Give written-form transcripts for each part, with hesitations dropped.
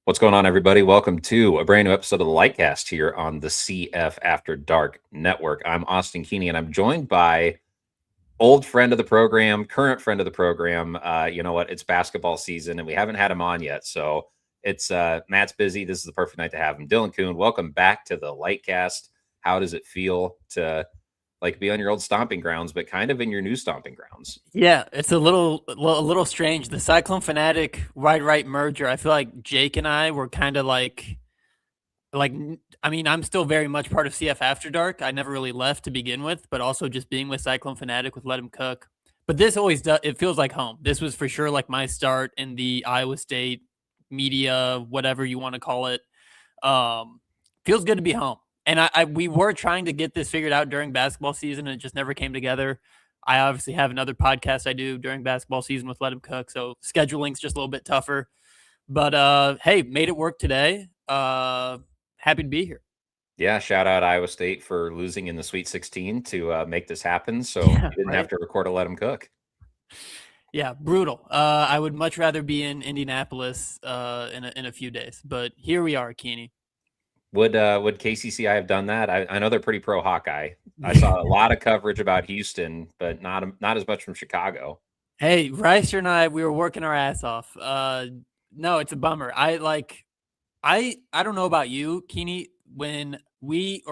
What's going on, everybody? Welcome to a brand new episode of the Litecast here on the CF After Dark Network. I'm Austin Keeney, and I'm joined by old friend of the program, current friend of the program. You know what? It's basketball season, and we haven't had him on yet. So it's Matt's busy. This is the perfect night to have him. Dylan Coon, welcome back to the Litecast. How does it feel to be on your old stomping grounds, but kind of in your new stomping grounds? Yeah, it's a little strange. The Cyclone Fanatic right merger. I feel like Jake and I were kind of I'm still very much part of CF After Dark. I never really left to begin with, but also just being with Cyclone Fanatic with Let Him Cook. But this always does. It feels like home. This was for sure like my start in the Iowa State media, whatever you want to call it. Feels good to be home. And we were trying to get this figured out during basketball season, and it just never came together. I obviously have another podcast I do during basketball season with Let Him Cook, so scheduling's just a little bit tougher. But hey, made it work today. Happy to be here. Yeah, shout out Iowa State for losing in the Sweet 16 to make this happen. So Yeah, you didn't have to record a Let Him Cook. Yeah, brutal. I would much rather be in Indianapolis in a few days, but here we are, Keeney. Would KCCI have done that? I know they're pretty pro Hawkeye. I saw a lot of coverage about Houston, but not as much from Chicago. Hey, Reister and I, we were working our ass off. No, it's a bummer. I don't know about you, Keeney. When we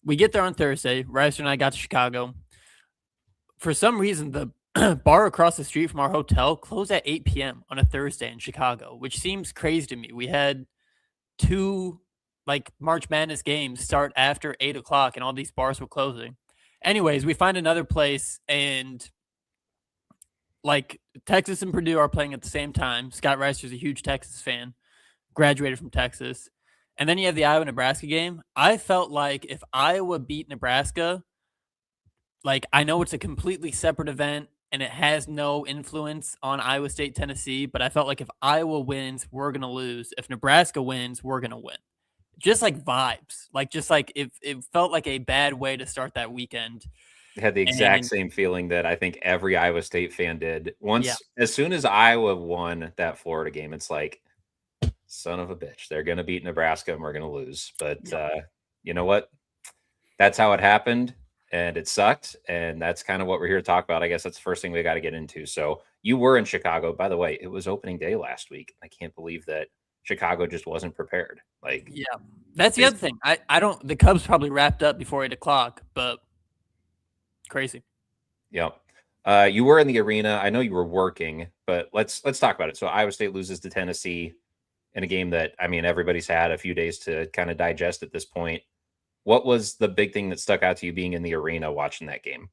get there on Thursday, Reister and I got to Chicago. For some reason, the bar across the street from our hotel closed at 8 p.m. on a Thursday in Chicago, which seems crazy to me. We had two March Madness games start after 8 o'clock and all these bars were closing. Anyways, we find another place, and Texas and Purdue are playing at the same time. Scott Reister's a huge Texas fan, graduated from Texas. And then you have the Iowa-Nebraska game. I felt like if Iowa beat Nebraska, I know it's a completely separate event and it has no influence on Iowa State, Tennessee, but I felt like if Iowa wins, we're going to lose. If Nebraska wins, we're going to win. Just vibes. It felt like a bad way to start that weekend. I had the exact same feeling that I think every Iowa State fan did. As soon as Iowa won that Florida game, it's like, son of a bitch, they're going to beat Nebraska and we're going to lose. But you know what? That's how it happened. And it sucked, and that's kind of what we're here to talk about. I guess that's the first thing we got to get into. So you were in Chicago. By the way, it was opening day last week. I can't believe that Chicago just wasn't prepared. Yeah, that's the other thing. I don't. The Cubs probably wrapped up before 8 o'clock, but crazy. Yeah. You were in the arena. I know you were working, but let's talk about it. So Iowa State loses to Tennessee in a game that, I mean, everybody's had a few days to kind of digest at this point. What was the big thing that stuck out to you being in the arena watching that game?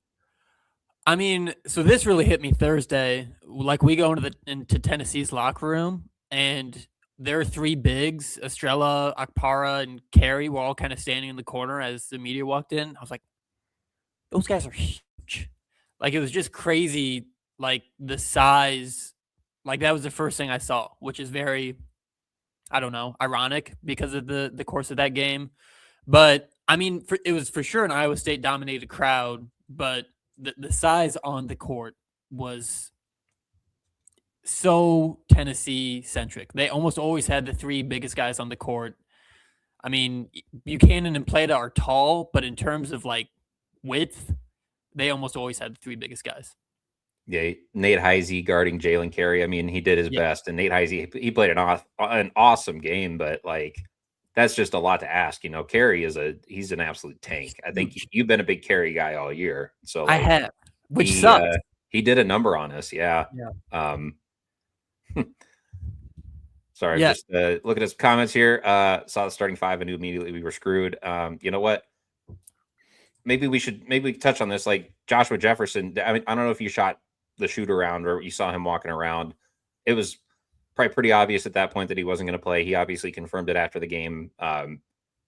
I mean, so this really hit me Thursday. We go into Tennessee's locker room, and there are three bigs, Estrella, Akpara, and Carey, were all kind of standing in the corner as the media walked in. I was like, those guys are huge. It was just crazy, the size. That was the first thing I saw, which is very, I don't know, ironic because of the course of that game. But I mean, it was for sure an Iowa State dominated crowd, but the size on the court was so Tennessee centric. They almost always had the three biggest guys on the court. I mean, Buchanan and Plata are tall, but in terms of width, they almost always had the three biggest guys. Yeah, Nate Heise guarding Jalen Carey. I mean, he did his best, and Nate Heise, he played an awesome game, but that's just a lot to ask. You know, Carey he's an absolute tank. I think you've been a big Carey guy all year. So I have, which sucks. He did a number on us. Yeah. Sorry, just look at his comments here. Saw the starting five and knew immediately we were screwed. You know what? Maybe we could touch on this. Joshua Jefferson. I mean, I don't know if you shot the shoot around or you saw him walking around. It was probably pretty obvious at that point that he wasn't going to play. He obviously confirmed it after the game.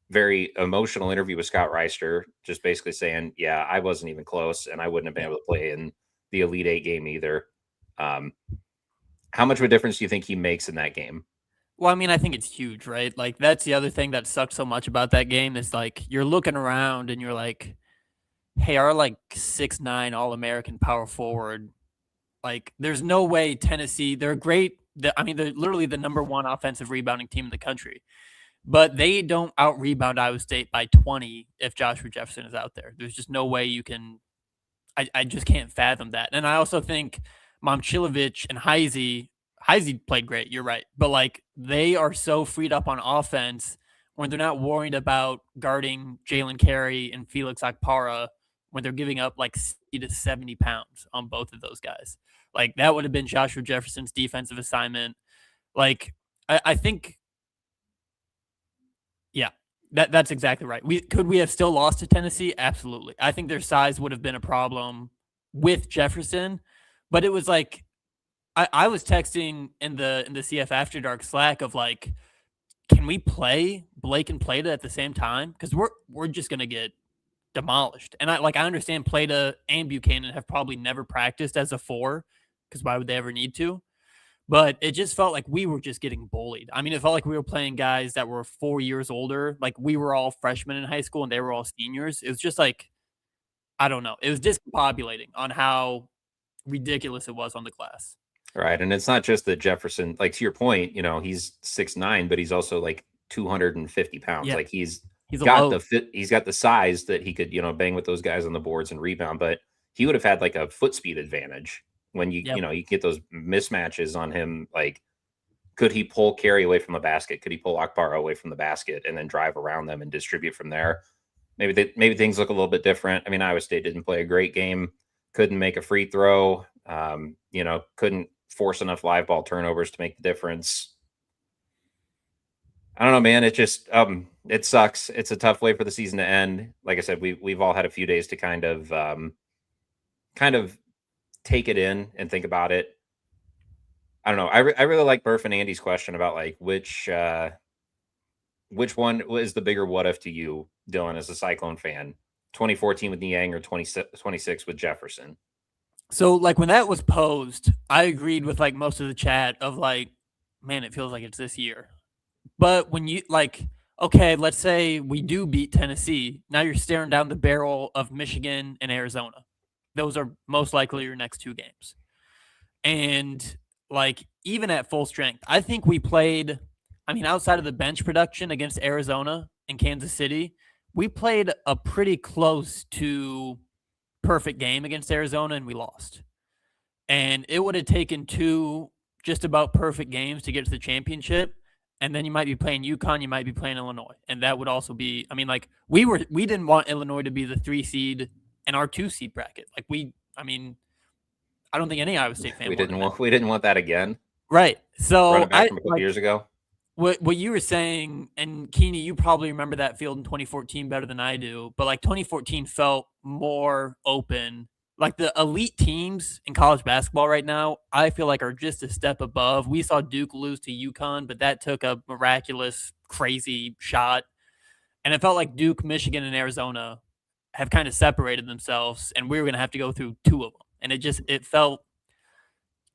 Very emotional interview with Scott Reister, just basically saying, yeah, I wasn't even close and I wouldn't have been able to play in the Elite Eight game either. How much of a difference do you think he makes in that game? Well, I mean, I think it's huge, right? That's the other thing that sucks so much about that game is you're looking around and you're like, hey, our 6'9" All-American power forward, there's no way Tennessee, they're a great they're literally the number one offensive rebounding team in the country. But they don't out rebound Iowa State by 20 if Joshua Jefferson is out there. There's just no way you can. I just can't fathom that. And I also think Momchilovich and Heise played great. You're right, but like they are so freed up on offense when they're not worried about guarding Jalen Carey and Felix Akpara when they're giving up like 60 to 70 pounds on both of those guys. Like that would have been Joshua Jefferson's defensive assignment. Like I think yeah, that's exactly right. We have still lost to Tennessee? Absolutely. I think their size would have been a problem with Jefferson, but it was like I was texting in the CF After Dark Slack of like, can we play Blake and Plata at the same time? Because we're just gonna get demolished. And I understand Plata and Buchanan have probably never practiced as a 4, because why would they ever need to? But it just felt like we were just getting bullied. I mean, it felt like we were playing guys that were 4 years older. Like we were all freshmen in high school and they were all seniors. It was just like, I don't know. It was discombobulating on how ridiculous it was on the glass. Right. And it's not just that Jefferson, like to your point, he's 6'9", but he's also like 250 pounds. Yeah. Like he's got the size that he could, bang with those guys on the boards and rebound, but he would have had like a foot speed advantage when you get those mismatches on him. Like, could he pull Carey away from the basket? Could he pull Akbar away from the basket and then drive around them and distribute from there? Maybe things look a little bit different. I mean, Iowa State didn't play a great game, couldn't make a free throw, couldn't force enough live ball turnovers to make the difference. I don't know, man. It just it sucks. It's a tough way for the season to end. Like I said, we've all had a few days to kind of take it in and think about it. I don't know. I really like Burf and Andy's question about like which one was the bigger what if to you, Dylan, as a Cyclone fan, 2014 with Niang or 26 with Jefferson? So like when that was posed, I agreed with like most of the chat of like, man, it feels like it's this year. But when you like, okay, let's say we do beat Tennessee. Now you're staring down the barrel of Michigan and Arizona. Those are most likely your next 2 games. And like even at full strength, I think we played, I mean, outside of the bench production against Arizona and Kansas City, we played a pretty close to perfect game against Arizona and we lost. And it would have taken 2 just about perfect games to get to the championship. And then you might be playing UConn, you might be playing Illinois. And that would also be, I mean, like we didn't want Illinois to be the 3 seed in our 2 seed bracket. Like I don't think any Iowa State fan we didn't want that again. Right. So run it back from a couple years ago. What you were saying, and Keeney, you probably remember that field in 2014 better than I do, but like 2014 felt more open. Like the elite teams in college basketball right now, I feel like are just a step above. We saw Duke lose to UConn, but that took a miraculous, crazy shot. And it felt like Duke, Michigan, and Arizona have kind of separated themselves, and we were going to have to go through 2 of them. And it felt,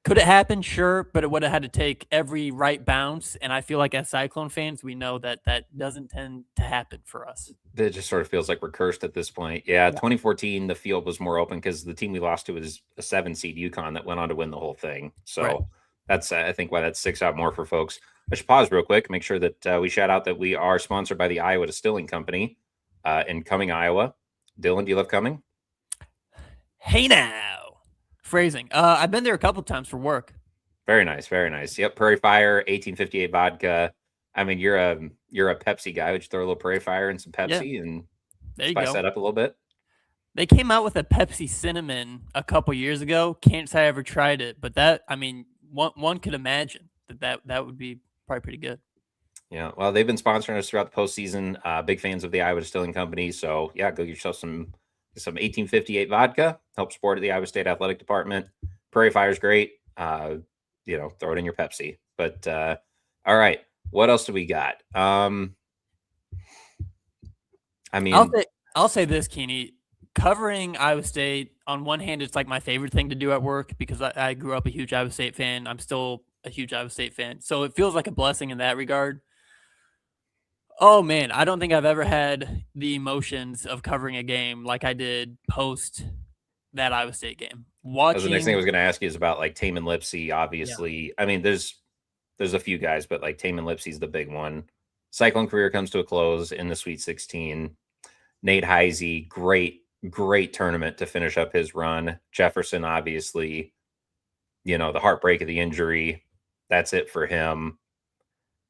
could it happen? Sure, but it would have had to take every right bounce. And I feel like as Cyclone fans, we know that doesn't tend to happen for us. It just sort of feels like we're cursed at this point. Yeah, 2014, the field was more open because the team we lost to was a 7 seed UConn that went on to win the whole thing. So that's, I think, why that sticks out more for folks. I should pause real quick, make sure that we shout out that we are sponsored by the Iowa Distilling Company in Cumming, Iowa. Dylan, do you love Cumming? Hey now. Phrasing. I've been there a couple times for work. Very nice, very nice. Yep, Prairie Fire, 1858 vodka. I mean, you're a Pepsi guy. Would you throw a little Prairie Fire and some Pepsi and spice that up a little bit? They came out with a Pepsi cinnamon a couple years ago. Can't say I ever tried it, but that, I mean, one could imagine that would be probably pretty good. Yeah, well, they've been sponsoring us throughout the postseason. Big fans of the Iowa Distilling Company. So yeah, go get yourself some 1858 vodka. Help support the Iowa State Athletic Department. Prairie Fire's great. Throw it in your Pepsi. But all right, what else do we got? I mean, I'll say this, Keeney. Covering Iowa State, on one hand, it's like my favorite thing to do at work because I grew up a huge Iowa State fan. I'm still a huge Iowa State fan. So it feels like a blessing in that regard. Oh, man, I don't think I've ever had the emotions of covering a game like I did post that Iowa State game. The next thing I was going to ask you is about like Tamin Lipsey, obviously. Yeah. I mean, there's there's a few guys, but like Tamin Lipsey's the big one. Cyclone career comes to a close in the Sweet 16. Nate Heise, great tournament to finish up his run. Jefferson, obviously, the heartbreak of the injury. That's it for him.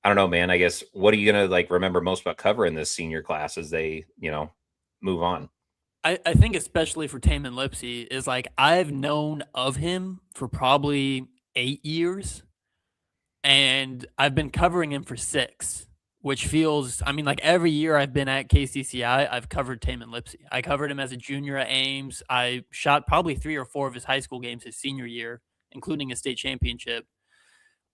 I don't know, man. I guess what are you gonna like remember most about covering this senior class as they, move on? I think especially for Tamin Lipsey is like I've known of him for probably 8 years, and I've been covering him for 6, which feels, I mean, like every year I've been at KCCI, I've covered Tamin Lipsey. I covered him as a junior at Ames. I shot probably 3 or 4 of his high school games his senior year, including a state championship.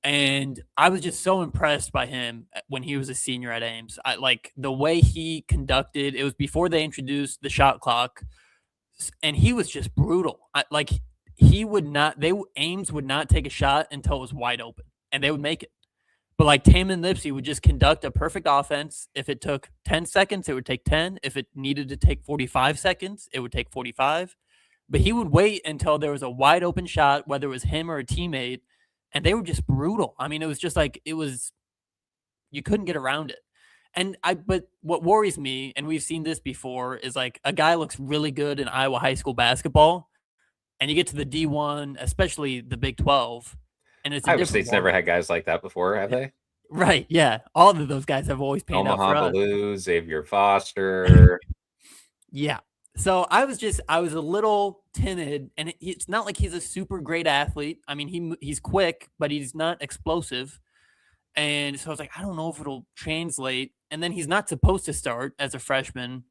And I was just so impressed by him when he was a senior at Ames. I like the way he conducted. It was before they introduced the shot clock, and he was just brutal. Like he would not. Ames would not take a shot until it was wide open, and they would make it. But like Tamin Lipsey would just conduct a perfect offense. If it took 10 seconds, it would take 10. If it needed to take 45 seconds, it would take 45. But he would wait until there was a wide open shot, whether it was him or a teammate, and they were just brutal. I mean, it was just like you couldn't get around it. But what worries me, and we've seen this before, is like a guy looks really good in Iowa high school basketball, and you get to the D1, especially the Big 12, and it's a Iowa different State's never had guys like that before, have they? Right, yeah. All of those guys have always panned out for Omaha us. Blue, Xavier Foster. Yeah. So I was a little timid, and it's not like he's a super great athlete. I mean, he's quick, but he's not explosive. And so I was like, I don't know if it'll translate. And then he's not supposed to start as a freshman.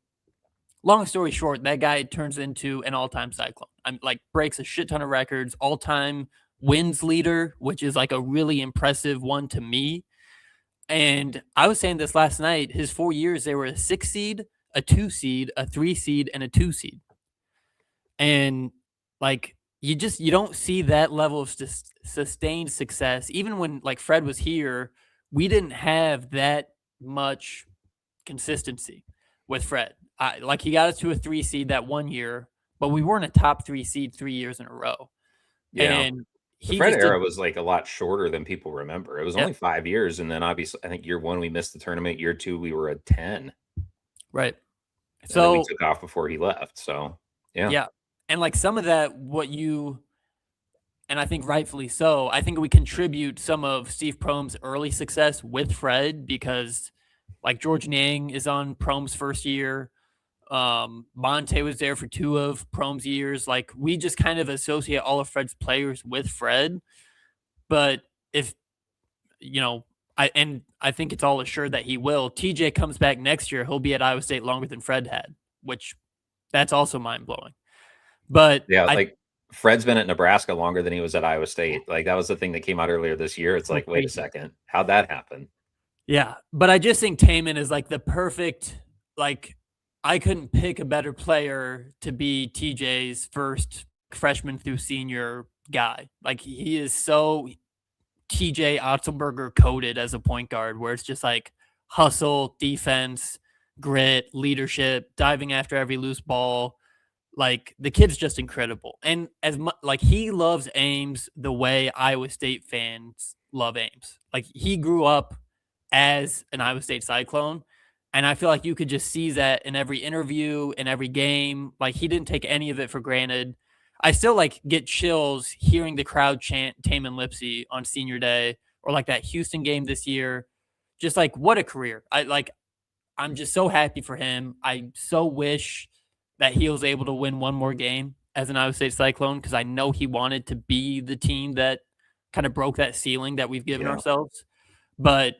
Long story short, that guy turns into an all-time Cyclone. I'm like breaks a shit ton of records, all-time wins leader, which is like a really impressive one to me. And I was saying this last night, his 4 years, they were a 6 seed, a 2 seed, a 3 seed, and a 2 seed. And like you don't see that level of sustained success. Even when like Fred was here, we didn't have that much consistency with Fred. Like he got us to a 3 seed that 1 year, but we weren't a top 3 seed 3 years in a row. Yeah. And The he Fred just era did. was like a lot shorter than people remember. It was Yep. only 5 years, and then obviously I think year 1 we missed the tournament. Year 2 we were at 10. Right. And then we So took off before he left. So yeah. And like some of that, and I think rightfully so, I think we contribute some of Steve Prohm's early success with Fred because like George Niang is on Prohm's first year. Monte was there for 2 of Prohm's years. Like we just kind of associate all of Fred's players with Fred. But if, I think it's all assured that he will. TJ comes back next year. He'll be at Iowa State longer than Fred had, which that's also mind blowing. But yeah, like Fred's been at Nebraska longer than he was at Iowa State. Like that was the thing that came out earlier this year. It's like, wait a second, how'd that happen? Yeah, but I just think Tamin is like the perfect, like I couldn't pick a better player to be TJ's first freshman through senior guy. Like he is so TJ Otzelberger coded as a point guard, where it's just like hustle, defense, grit, leadership, diving after every loose ball. Like the kid's just incredible, and as much like he loves Ames the way Iowa State fans love Ames. Like he grew up as an Iowa State Cyclone, and I feel like you could just see that in every interview, in every game. Like he didn't take any of it for granted. I still like get chills hearing the crowd chant Tamin Lipsey on senior day, or like that Houston game this year. Just like what a career. I'm just so happy for him. I so wish that he was able to win one more game as an Iowa State Cyclone, because I know he wanted to be the team that kind of broke that ceiling that we've given ourselves. But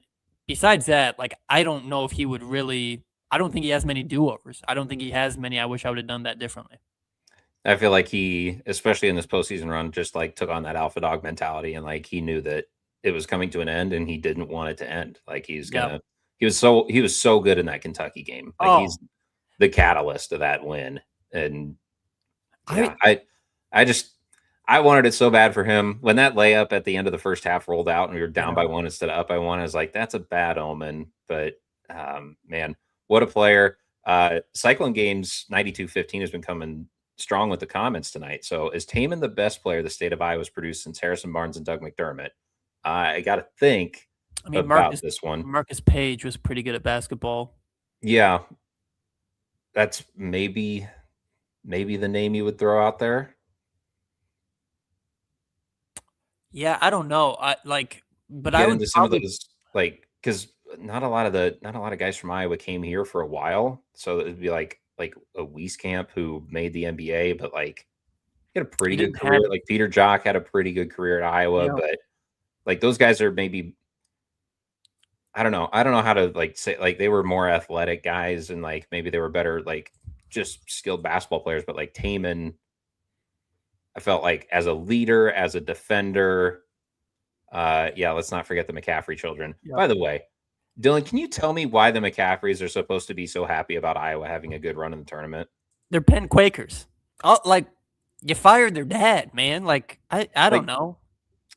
besides that, like I don't know if he would really. I don't think he has many do-overs. I don't think he has many. I wish I would have done that differently. I feel like he, especially in this postseason run, just like took on that alpha dog mentality, and like he knew that it was coming to an end, and he didn't want it to end. Like he's gonna. He was so good in that Kentucky game. Like he's the catalyst of that win. And yeah, I wanted it so bad for him. When that layup at the end of the first half rolled out and we were down by 1 instead of up by 1, I was like, that's a bad omen. But man, what a player. Cyclone Games 92-15 has been coming strong with the comments tonight. So is Tamin the best player the state of Iowa has produced since Harrison Barnes and Doug McDermott? I got to think I mean, about this one. Marcus Page was pretty good at basketball. Yeah, that's maybe the name you would throw out there. Yeah, I don't know. But I Get would into some of probably those, like, because not a lot of guys from Iowa came here for a while, so it'd be like a Wieskamp who made the NBA, but like he had a pretty he good didn't have. career. Like Peter Jock had a pretty good career at Iowa, Yeah, but like those guys are maybe I don't know. I don't know how to like say like they were more athletic guys and like maybe they were better like just skilled basketball players, but like Tamin, I felt like as a leader, as a defender, yeah, let's not forget the McCaffrey children. yeah. By the way, Dylan, can you tell me why the McCaffreys are supposed to be so happy about Iowa having a good run in the tournament? They're Penn Quakers. Oh, like you fired their dad, man. Like I don't Like know.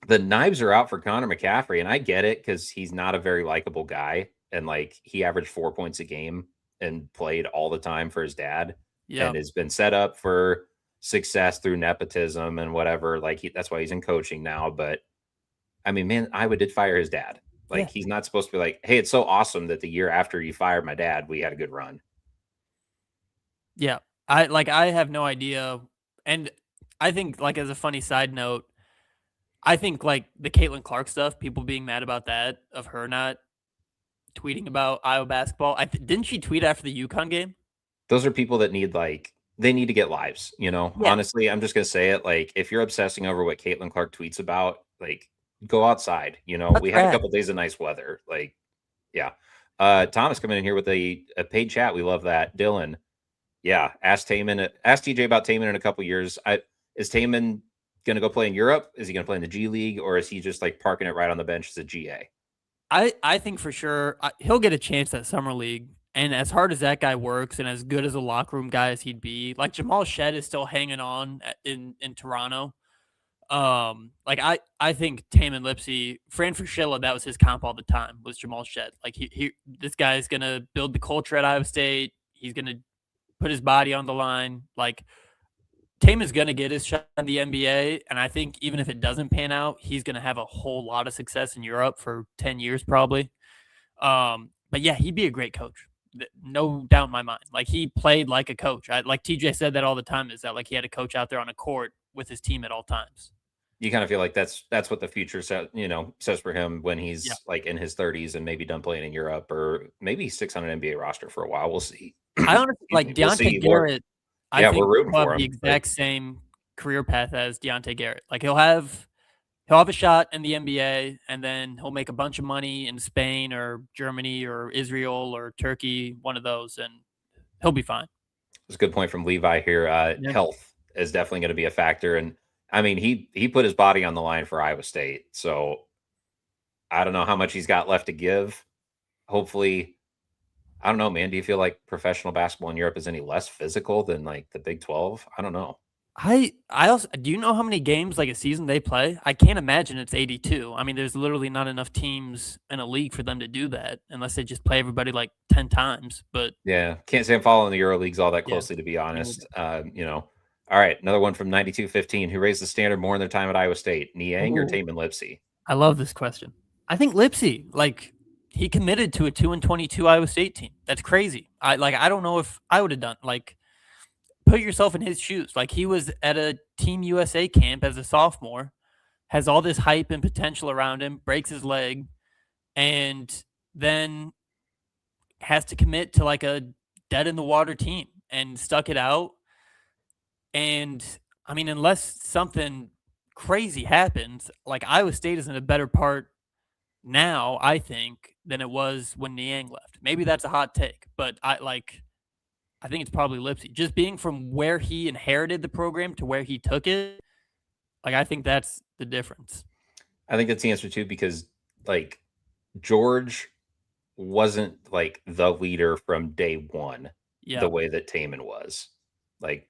the knives are out for Connor McCaffrey, and I get it because he's not a very likable guy, and like he averaged 4 points a game and played all the time for his dad, Yeah, and has been set up for success through nepotism and whatever. Like that's why he's in coaching now. But I mean, man, Iowa did fire his dad. yeah, Like he's not supposed to be like, hey, it's so awesome that the year after you fired my dad, we had a good run. yeah. I have no idea, and I think like as a funny side note, I think like the Caitlin Clark stuff, people being mad about that of her not tweeting about Iowa basketball. Didn't she tweet after the UConn game? Those are people that need like they need to get lives, you know. Yeah, Honestly, I'm just gonna say it. Like, if you're obsessing over what Caitlin Clark tweets about, like, go outside. You know, that's we had a rad. couple days of nice weather. Like, yeah. Thomas coming in here with a paid chat. We love that. Dylan, yeah. Ask TJ about Taman in a couple years. Is Taman gonna go play in Europe? Is he gonna play in the G League, or is he just like parking it right on the bench as a GA? I think for sure he'll get a chance at summer league. And as hard as that guy works, and as good as a locker room guy as he'd be, like Jamal Shed is still hanging on in Toronto. I think Tamin Lipsey, Fran Fraschilla, that was his comp all the time, was Jamal Shed. Like he this guy's gonna build the culture at Iowa State. He's gonna put his body on the line. Like Tamin's gonna get his shot in the NBA, and I think even if it doesn't pan out, he's gonna have a whole lot of success in Europe for 10 years probably. But yeah, he'd be a great coach. No doubt in my mind. Like he played like a coach. Like TJ said that all the time, is that like he had a coach out there on a court with his team at all times. You kind of feel like that's what the future says for him when Yeah. he's like in his 30s and maybe done playing in Europe or maybe he sticks on an NBA roster for a while. We'll see. I honestly Excuse like me. We'll Deontay see. We're Garrett. I yeah, we're think rooting will have for the him. But exact same career path as Deontay Garrett. Like he'll have a shot in the NBA, and then he'll make a bunch of money in Spain or Germany or Israel or Turkey, one of those, and he'll be fine. it's a good point from Levi here. Yeah. Health is definitely going to be a factor, and I mean he put his body on the line for Iowa State, so I don't know how much he's got left to give. Hopefully, I don't know, man. Do you feel like professional basketball in Europe is any less physical than like the Big 12? I don't know. I also, do you know how many games like a season they play? I can't imagine it's 82. I mean, there's literally not enough teams in a league for them to do that unless they just play everybody like 10 times. But Yeah, can't say I'm following the Euro leagues all that yeah, closely, to be me neither. honest. All right, another one from 9215. Who raised the standard more in their time at Iowa State, Niang or Ooh, Tamin Lipsey? I love this question. I think Lipsey, like he committed to a 2-22 Iowa State team. That's crazy. I don't know if I would have done like put yourself in his shoes. Like he was at a Team USA camp as a sophomore, has all this hype and potential around him, breaks his leg, and then has to commit to like a dead in the water team and stuck it out. And I mean, unless something crazy happens, like Iowa State is in a better part now, I think, than it was when Niang left. Maybe that's a hot take, but I think it's probably Lipsey. Just being from where he inherited the program to where he took it, like I think that's the difference. I think that's the answer too, because like George wasn't like the leader from day one, the Yeah, way that Taman was. Like,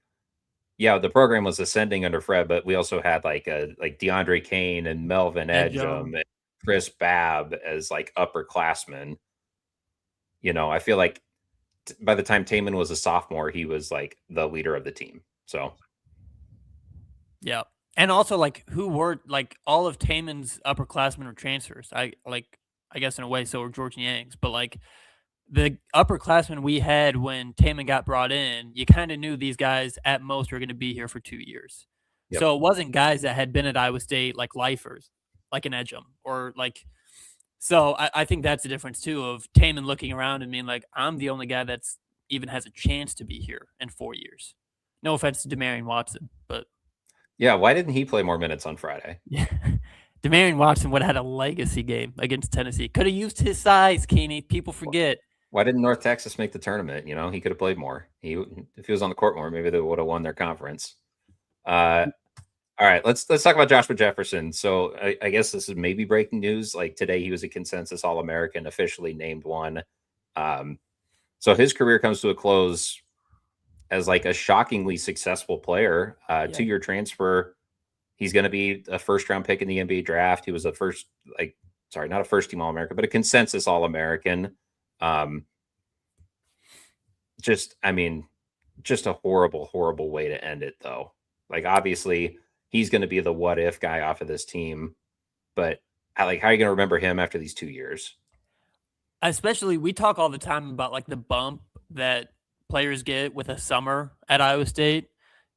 yeah, the program was ascending under Fred, but we also had like DeAndre Kane and Melvin Ed Jones. Edgem and Chris Babb as like upperclassmen. I feel like by the time Taman was a sophomore, he was like the leader of the team. So Yeah. And also, like, who were like all of Taman's upperclassmen were transfers. I guess in a way, so were George Yang's, but like the upperclassmen we had when Taman got brought in, you kind of knew these guys at most were going to be here for 2 years. Yep. So it wasn't guys that had been at Iowa State like lifers, like an Edgem or like. So I think that's the difference too of Taman looking around and being like, I'm the only guy that's even has a chance to be here in 4 years. No offense to Demarion Watson, but Yeah, why didn't he play more minutes on Friday? yeah. Demarion Watson would have had a legacy game against Tennessee. Could have used his size, Keeney. People forget. Why didn't North Texas make the tournament? You know, he could have played more. If he was on the court more, maybe they would have won their conference. All right, let's talk about Joshua Jefferson. So I guess this is maybe breaking news. Like today, he was a consensus All-American, officially named one. So his career comes to a close as like a shockingly successful player. 2-year transfer. He's going to be a first-round pick in the NBA draft. He was a not a first-team All-American, but a consensus All-American. Just a horrible, horrible way to end it, though. Like, obviously, he's going to be the what-if guy off of this team, but how are you going to remember him after these 2 years? Especially, we talk all the time about like the bump that players get with a summer at Iowa State.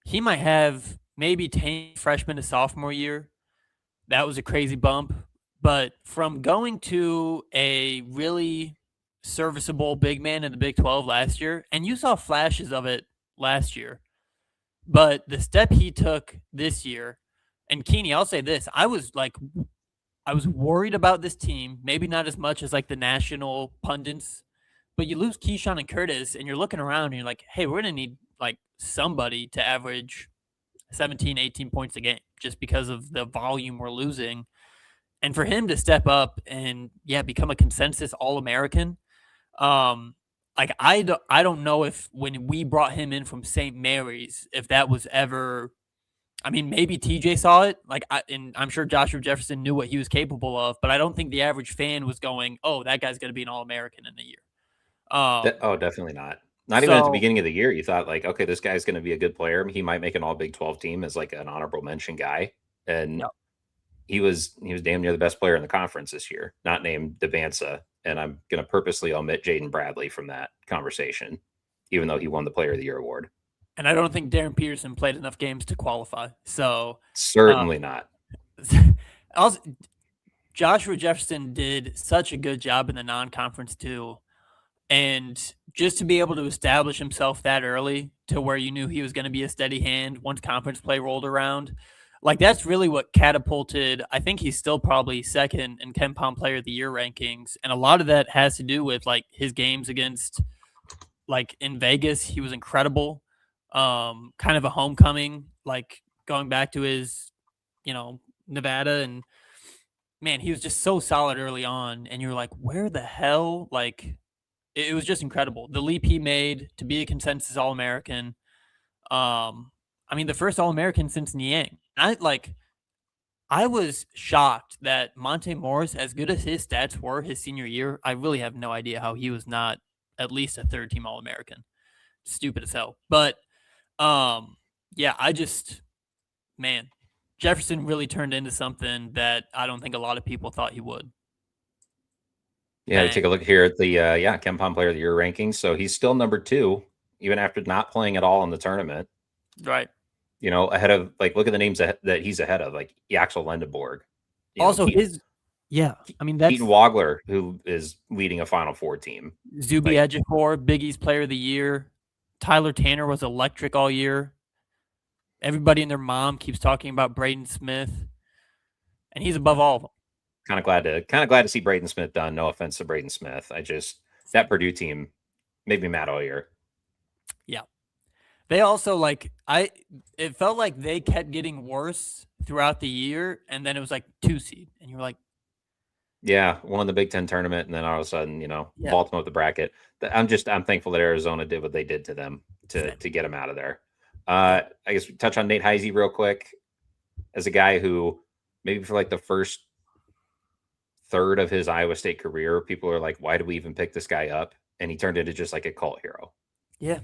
He might have maybe 10 freshman to sophomore year. That was a crazy bump. But from going to a really serviceable big man in the Big 12 last year, and you saw flashes of it last year, but the step he took this year, and Keeney, I'll say this, I was worried about this team, maybe not as much as like the national pundits, but you lose Keyshawn and Curtis, and you're looking around and you're like, hey, we're going to need like somebody to average 17, 18 points a game just because of the volume we're losing. And for him to step up and, become a consensus All-American, like I don't know if when we brought him in from St. Mary's, if that was ever – I mean, maybe TJ saw it, and I'm sure Joshua Jefferson knew what he was capable of, but I don't think the average fan was going, oh, that guy's going to be an All-American in a year. Definitely not. Not even at the beginning of the year, you thought like, okay, this guy's going to be a good player. He might make an All Big 12 team as like an honorable mention guy, and Yep. he was damn near the best player in the conference this year. Not named Devanza, and I'm going to purposely omit Jaden Bradley from that conversation, even though he won the Player of the Year award. And I don't think Darren Peterson played enough games to qualify. So certainly not. Also, Joshua Jefferson did such a good job in the non-conference too. And just to be able to establish himself that early to where you knew he was going to be a steady hand once conference play rolled around, like that's really what catapulted. I think he's still probably second in KenPom Player of the Year rankings. And a lot of that has to do with like his games against, like in Vegas, he was incredible. Kind of a homecoming, like going back to his, Nevada, and man, he was just so solid early on. And you're like, where the hell? Like, it was just incredible. The leap he made to be a consensus All-American. I mean, the first All-American since Niang. I was shocked that Monte Morris, as good as his stats were his senior year, I really have no idea how he was not at least a third-team All-American. Stupid as hell. But, man, Jefferson really turned into something that I don't think a lot of people thought he would. Yeah, take a look here at the KenPom Player of the Year rankings. So he's still number 2, even after not playing at all in the tournament. Right. Ahead of look at the names that he's ahead of, like Yaxel Lendeborg. Also, Keaton Wagler, who is leading a Final Four team. Zuby Ejiofor, Big East Player of the Year. Tyler Tanner was electric all year. Everybody and their mom keeps talking about Braden Smith, and he's above all of them. Kind of glad to see Braden Smith done. No offense to Braden Smith. That Purdue team made me mad all year. Yeah. They also it felt like they kept getting worse throughout the year, and then it was like 2 seed, and you were like, yeah, won the Big Ten tournament, and then all of a sudden, vault them up the bracket. I'm thankful that Arizona did what they did to them to get them out of there. I guess we touch on Nate Heise real quick as a guy who maybe for like the first third of his Iowa State career, people are like, why do we even pick this guy up? And he turned into just like a cult hero. Yeah.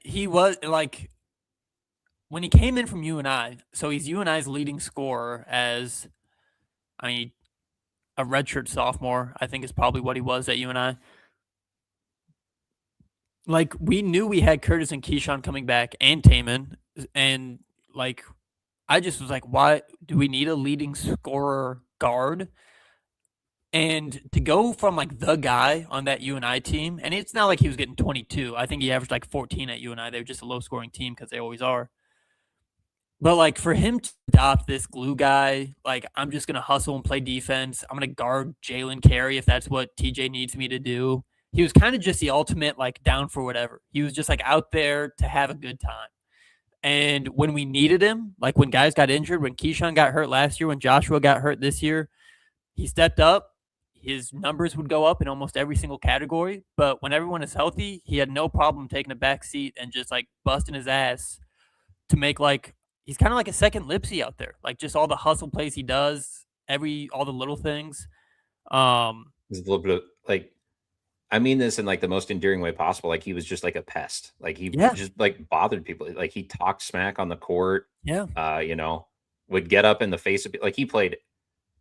He was like, when he came in from UNI, so he's UNI's leading scorer as, I mean, a redshirt sophomore, I think is probably what he was at UNI. Like, we knew we had Curtis and Keyshawn coming back and Tamin, and like, I just was like, why do we need a leading scorer guard? And to go from like the guy on that UNI team, and it's not like he was getting 22. I think he averaged like 14 at UNI. They're just a low scoring team because they always are. But like for him to adopt this glue guy, like I'm just gonna hustle and play defense. I'm gonna guard Jalen Carey if that's what TJ needs me to do. He was kind of just the ultimate like down for whatever. He was just like out there to have a good time. And when we needed him, like when guys got injured, when Keyshawn got hurt last year, when Joshua got hurt this year, he stepped up. His numbers would go up in almost every single category. But when everyone is healthy, he had no problem taking a back seat and just like busting his ass to make like he's kind of like a second Lipsey out there. Like just all the hustle plays he does, all the little things. There's a little bit of like, I mean this in like the most endearing way possible. Like he was just like a pest. Like he just like bothered people. Like he talked smack on the court. Yeah. You know, would get up in the face of like he played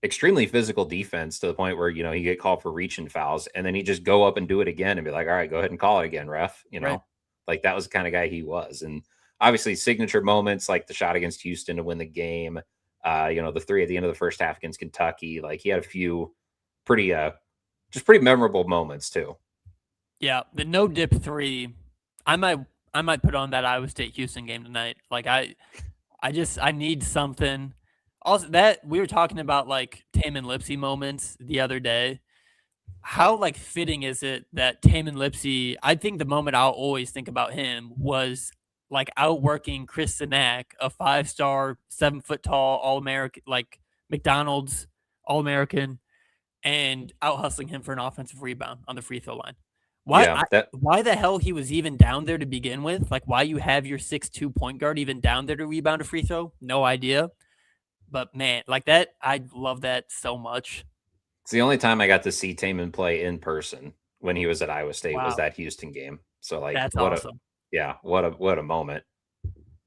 extremely physical defense to the point where, you know, he get called for reaching fouls and then he just go up and do it again and be like, all right, go ahead and call it again, ref. You know, Right. like that was the kind of guy he was. And obviously signature moments like the shot against Houston to win the game, you know, the three at the end of the first half against Kentucky. Like he had a few pretty just pretty memorable moments too. Yeah, the no dip three. I might put on that Iowa State Houston game tonight. Like I need something. Also, that we were talking about like Tamin Lipsey moments the other day. How like fitting is it that Tamin Lipsey? I think the moment I'll always think about him was like outworking Chris Sinak, a 5-star, 7-foot tall All American, like McDonald's All American, and out hustling him for an offensive rebound on the free throw line. Why the hell he was even down there to begin with? Like why you have your 6'2" point guard even down there to rebound a free throw? No idea. But man, like that, I love that so much. It's the only time I got to see Tamin play in person when he was at Iowa State was that Houston game. So like, that's awesome. What a moment.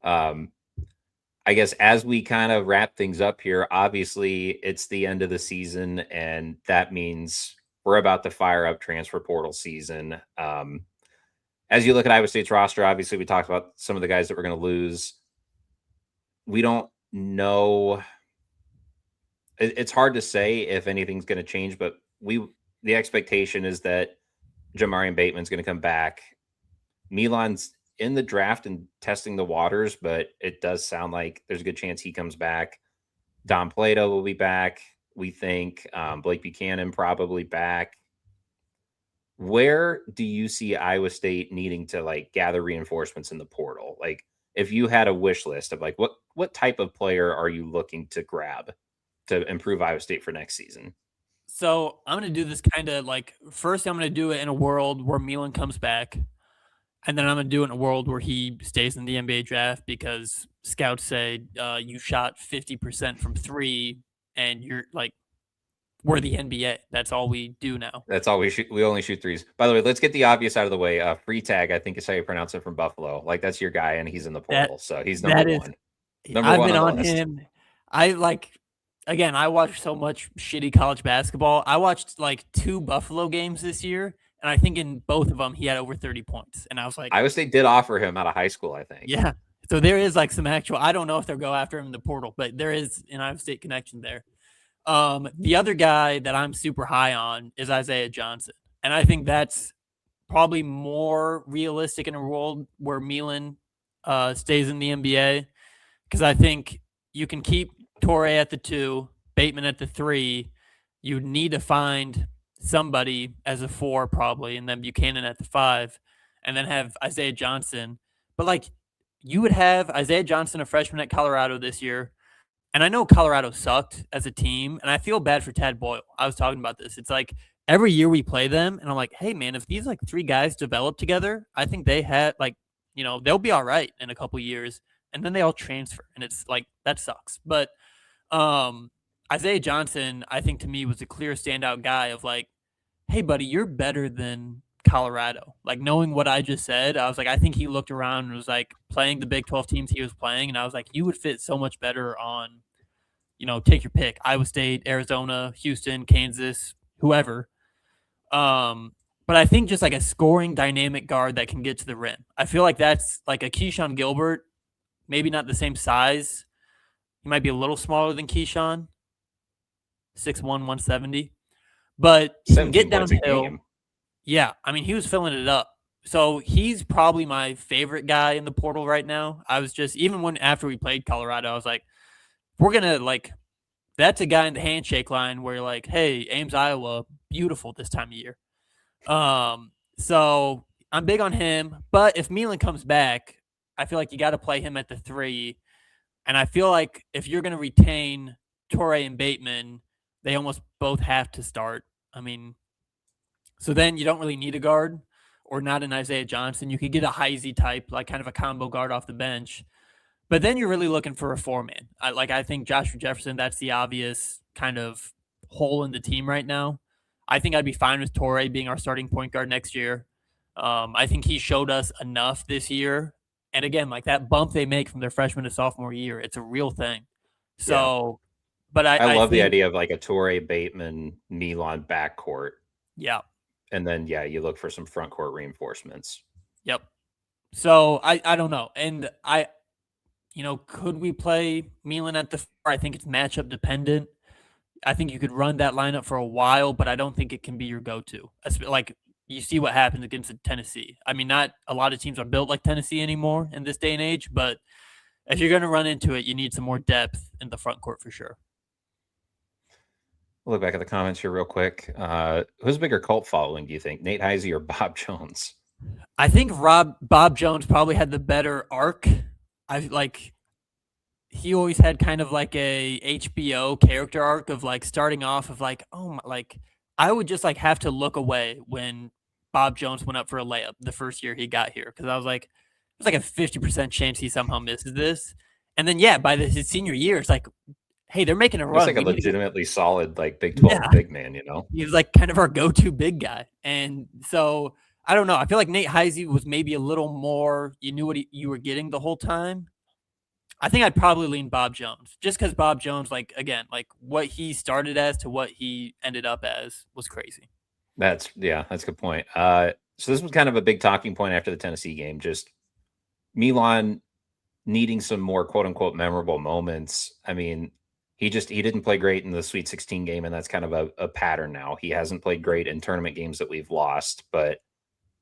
I guess as we kind of wrap things up here, obviously it's the end of the season, and that means we're about to fire up transfer portal season. As you look at Iowa State's roster, obviously we talked about some of the guys that we're going to lose. We don't know. It's hard to say if anything's going to change, but the expectation is that Jamarian Bateman's going to come back. Milan's in the draft and testing the waters, but it does sound like there's a good chance he comes back. Don Plato will be back. We think Blake Buchanan probably back. Where do you see Iowa State needing to like gather reinforcements in the portal? Like if you had a wish list of like what type of player are you looking to grab to improve Iowa State for next season? So I'm going to do this kind of like, first I'm going to do it in a world where Milan comes back. And then I'm going to do it in a world where he stays in the NBA draft because scouts say you shot 50% from 3 and you're like, we're the NBA. That's all we do now. That's all we shoot. We only shoot 3s. By the way, let's get the obvious out of the way. Free tag, I think is how you pronounce it, from Buffalo. Like that's your guy, and he's in the portal, so he's number one. I've been on him. I watched so much shitty college basketball. I watched like 2 Buffalo games this year, and I think in both of them he had over 30 points. And I was like, Iowa State did offer him out of high school, I think. Yeah. So there is like some actual. I don't know if they'll go after him in the portal, but there is an Iowa State connection there. The other guy that I'm super high on is Isaiah Johnson. And I think that's probably more realistic in a world where Milan stays in the NBA. Because I think you can keep Torre at the 2, Bateman at the 3. You need to find somebody as a 4 probably, and then Buchanan at the 5, and then have Isaiah Johnson. But like you would have Isaiah Johnson, a freshman at Colorado this year. And I know Colorado sucked as a team, and I feel bad for Tad Boyle. I was talking about this. It's like every year we play them, and I'm like, hey, man, if these like 3 guys develop together, I think they had like, you know, they'll be all right in a couple years. And then they all transfer, and it's like that sucks. But Isaiah Johnson, I think to me was a clear standout guy of like, hey, buddy, you're better than Colorado. Like, knowing what I just said, I was like, I think he looked around and was like, playing the Big 12 teams he was playing, and I was like, you would fit so much better on, take your pick: Iowa State, Arizona, Houston, Kansas, whoever. But I think just like a scoring dynamic guard that can get to the rim. I feel like that's like a Keyshawn Gilbert, maybe not the same size. He might be a little smaller than Keyshawn, 6'1", 170. But he can get 17 points a downhill. game. Yeah, I mean, he was filling it up. So he's probably my favorite guy in the portal right now. I was just, even after we played Colorado, I was like, we're going to, like, that's a guy in the handshake line where you're like, hey, Ames, Iowa, beautiful this time of year. So I'm big on him. But if Milan comes back, I feel like you got to play him at the 3. And I feel like if you're going to retain Torrey and Bateman, they almost both have to start. I mean, so then you don't really need a guard, or not an Isaiah Johnson. You could get a Heise type, like kind of a combo guard off the bench. But then you're really looking for a 4-man. I think Joshua Jefferson, that's the obvious kind of hole in the team right now. I think I'd be fine with Torrey being our starting point guard next year. I think he showed us enough this year. And again, like that bump they make from their freshman to sophomore year, it's a real thing. So, yeah. But I love the idea of like a Torrey, Bateman, Milan backcourt. Yeah. And then, you look for some front court reinforcements. Yep. So I don't know. And could we play Milan at the 4? I think it's matchup dependent. I think you could run that lineup for a while, but I don't think it can be your go-to. Like, you see what happens against Tennessee. I mean, not a lot of teams are built like Tennessee anymore in this day and age, but if you're going to run into it, you need some more depth in the front court for sure. We'll look back at the comments here real quick. Who's a bigger cult following, do you think? Nate Heise or Bob Jones? I think Bob Jones probably had the better arc. He always had kind of like a HBO character arc of like starting off of like, I would just like have to look away when Bob Jones went up for a layup the first year he got here. Cause I was like, there's like a 50% chance he somehow misses this. And then, by his senior year, it's like, hey, they're making a run. He's like a legitimately solid, like Big 12 big man, He's like kind of our go-to big guy. And so I don't know. I feel like Nate Heise was maybe a little more, you knew what you were getting the whole time. I think I'd probably lean Bob Jones, just because Bob Jones, like, again, like what he started as to what he ended up as was crazy. That's a good point. So this was kind of a big talking point after the Tennessee game, just Milan needing some more quote unquote memorable moments. I mean, he didn't play great in the Sweet 16 game, and that's kind of a pattern now. He hasn't played great in tournament games that we've lost, but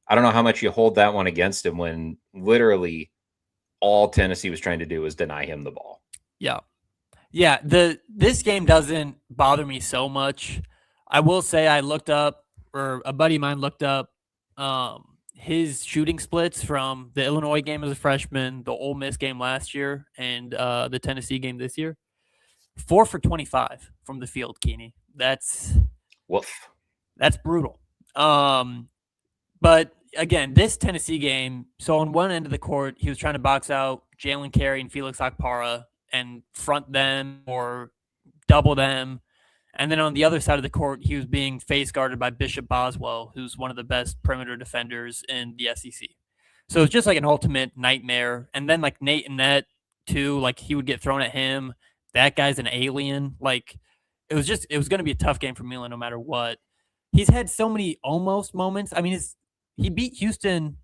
I don't know how much you hold that one against him when literally all Tennessee was trying to do was deny him the ball. Yeah. Yeah. This game doesn't bother me so much. I will say I looked up, or a buddy of mine looked up his shooting splits from the Illinois game as a freshman, the Ole Miss game last year, and the Tennessee game this year. 4 for 25 from the field, Keeney. That's woof. That's brutal. But again, this Tennessee game, so on one end of the court, he was trying to box out Jalen Carey and Felix Akpara and front them or double them. And then on the other side of the court, he was being face guarded by Bishop Boswell, who's one of the best perimeter defenders in the SEC. So it's just like an ultimate nightmare. And then like Nate and Net too, like he would get thrown at him. That guy's an alien. Like it was going to be a tough game for Milan no matter what. He's had so many almost moments. I mean, he beat Houston.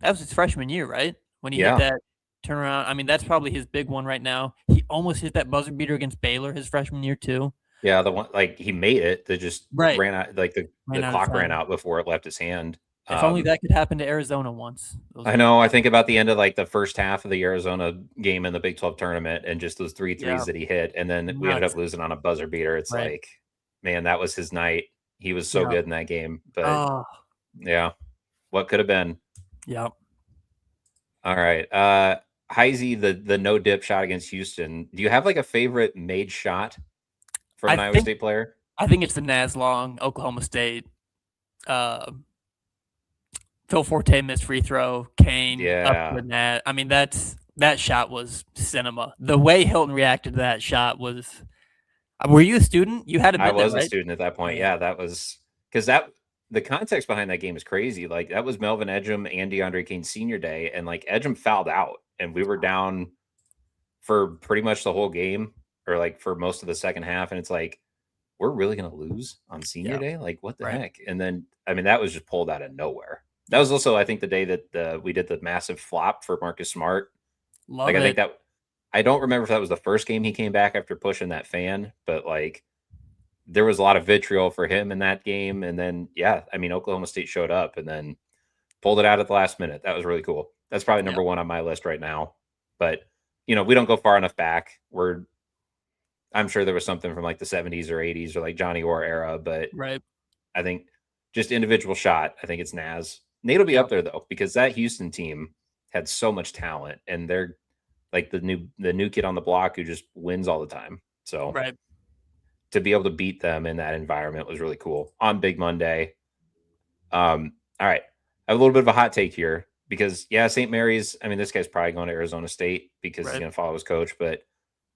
That was his freshman year, right? When he hit that turnaround. I mean, that's probably his big one right now. He almost hit that buzzer beater against Baylor his freshman year too. Yeah, the one like he made it. That just ran out. Like the clock ran out before it left his hand. If only that could happen to Arizona once. I know. I think about the end of like the first half of the Arizona game in the Big 12 tournament and just those 3 threes that he hit. And then we ended up losing on a buzzer beater. It's like, man, that was his night. He was so good in that game. But what could have been? Yep. All right. Heise, the no dip shot against Houston. Do you have like a favorite made shot from an Iowa State player? I think it's the Naz Long, Oklahoma State. Phil Forte missed free throw. Kane up with that. I mean, that shot was cinema. The way Hilton reacted to that shot was. Were you a student? You had a. I was a student at that point. Yeah, that was because that the context behind that game is crazy. Like that was Melvin Edgem and DeAndre Kane senior day, and like Edgem fouled out, and we were down for pretty much the whole game, or like for most of the second half, and it's like we're really gonna lose on senior Yeah. day? Like what the Right. heck? And then I mean that was just pulled out of nowhere. That was also I think the day that we did the massive flop for Marcus Smart. Love Like I think it. that I don't remember if that was the first game he came back after pushing that fan, but like there was a lot of vitriol for him in that game. And then, yeah, I mean, Oklahoma State showed up and then pulled it out at the last minute. That was really cool. That's probably Yeah. number one on my list right now. But, we don't go far enough back. I'm sure there was something from like the 70s or 80s or like Johnny Orr era, but Right. I think just individual shot, I think it's Naz. Nate will be Yep. up there though, because that Houston team had so much talent and they're like the new kid on the block who just wins all the time. So Right. to be able to beat them in that environment was really cool on Big Monday. All right. I have a little bit of a hot take here because, yeah, St. Mary's, I mean, this guy's probably going to Arizona State because he's Right. going to follow his coach, but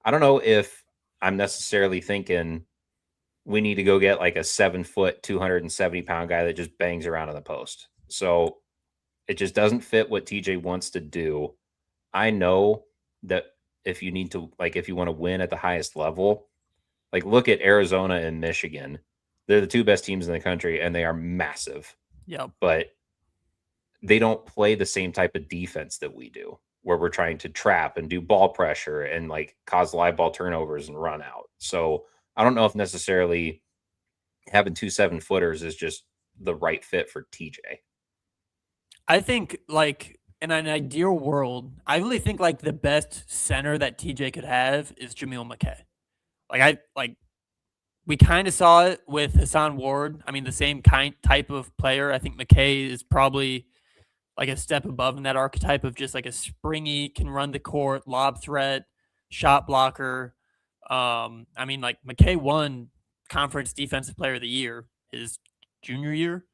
I don't know if I'm necessarily thinking we need to go get like a 7-foot, 270-pound guy that just bangs around in the post. So it just doesn't fit what TJ wants to do. I know that if you need to, like, if you want to win at the highest level, like, look at Arizona and Michigan. They're the two best teams in the country, and they are massive, Yep. but they don't play the same type of defense that we do, where we're trying to trap and do ball pressure and like cause live ball turnovers and run out. So I don't know if necessarily having 2 7-footers is just the right fit for TJ. I think like in an ideal world, I really think like the best center that TJ could have is Jameel McKay. Like we kind of saw it with Hassan Ward. I mean, the same type of player. I think McKay is probably like a step above in that archetype of just like a springy, can run the court, lob threat, shot blocker. I mean, like McKay won conference defensive player of the year his junior year.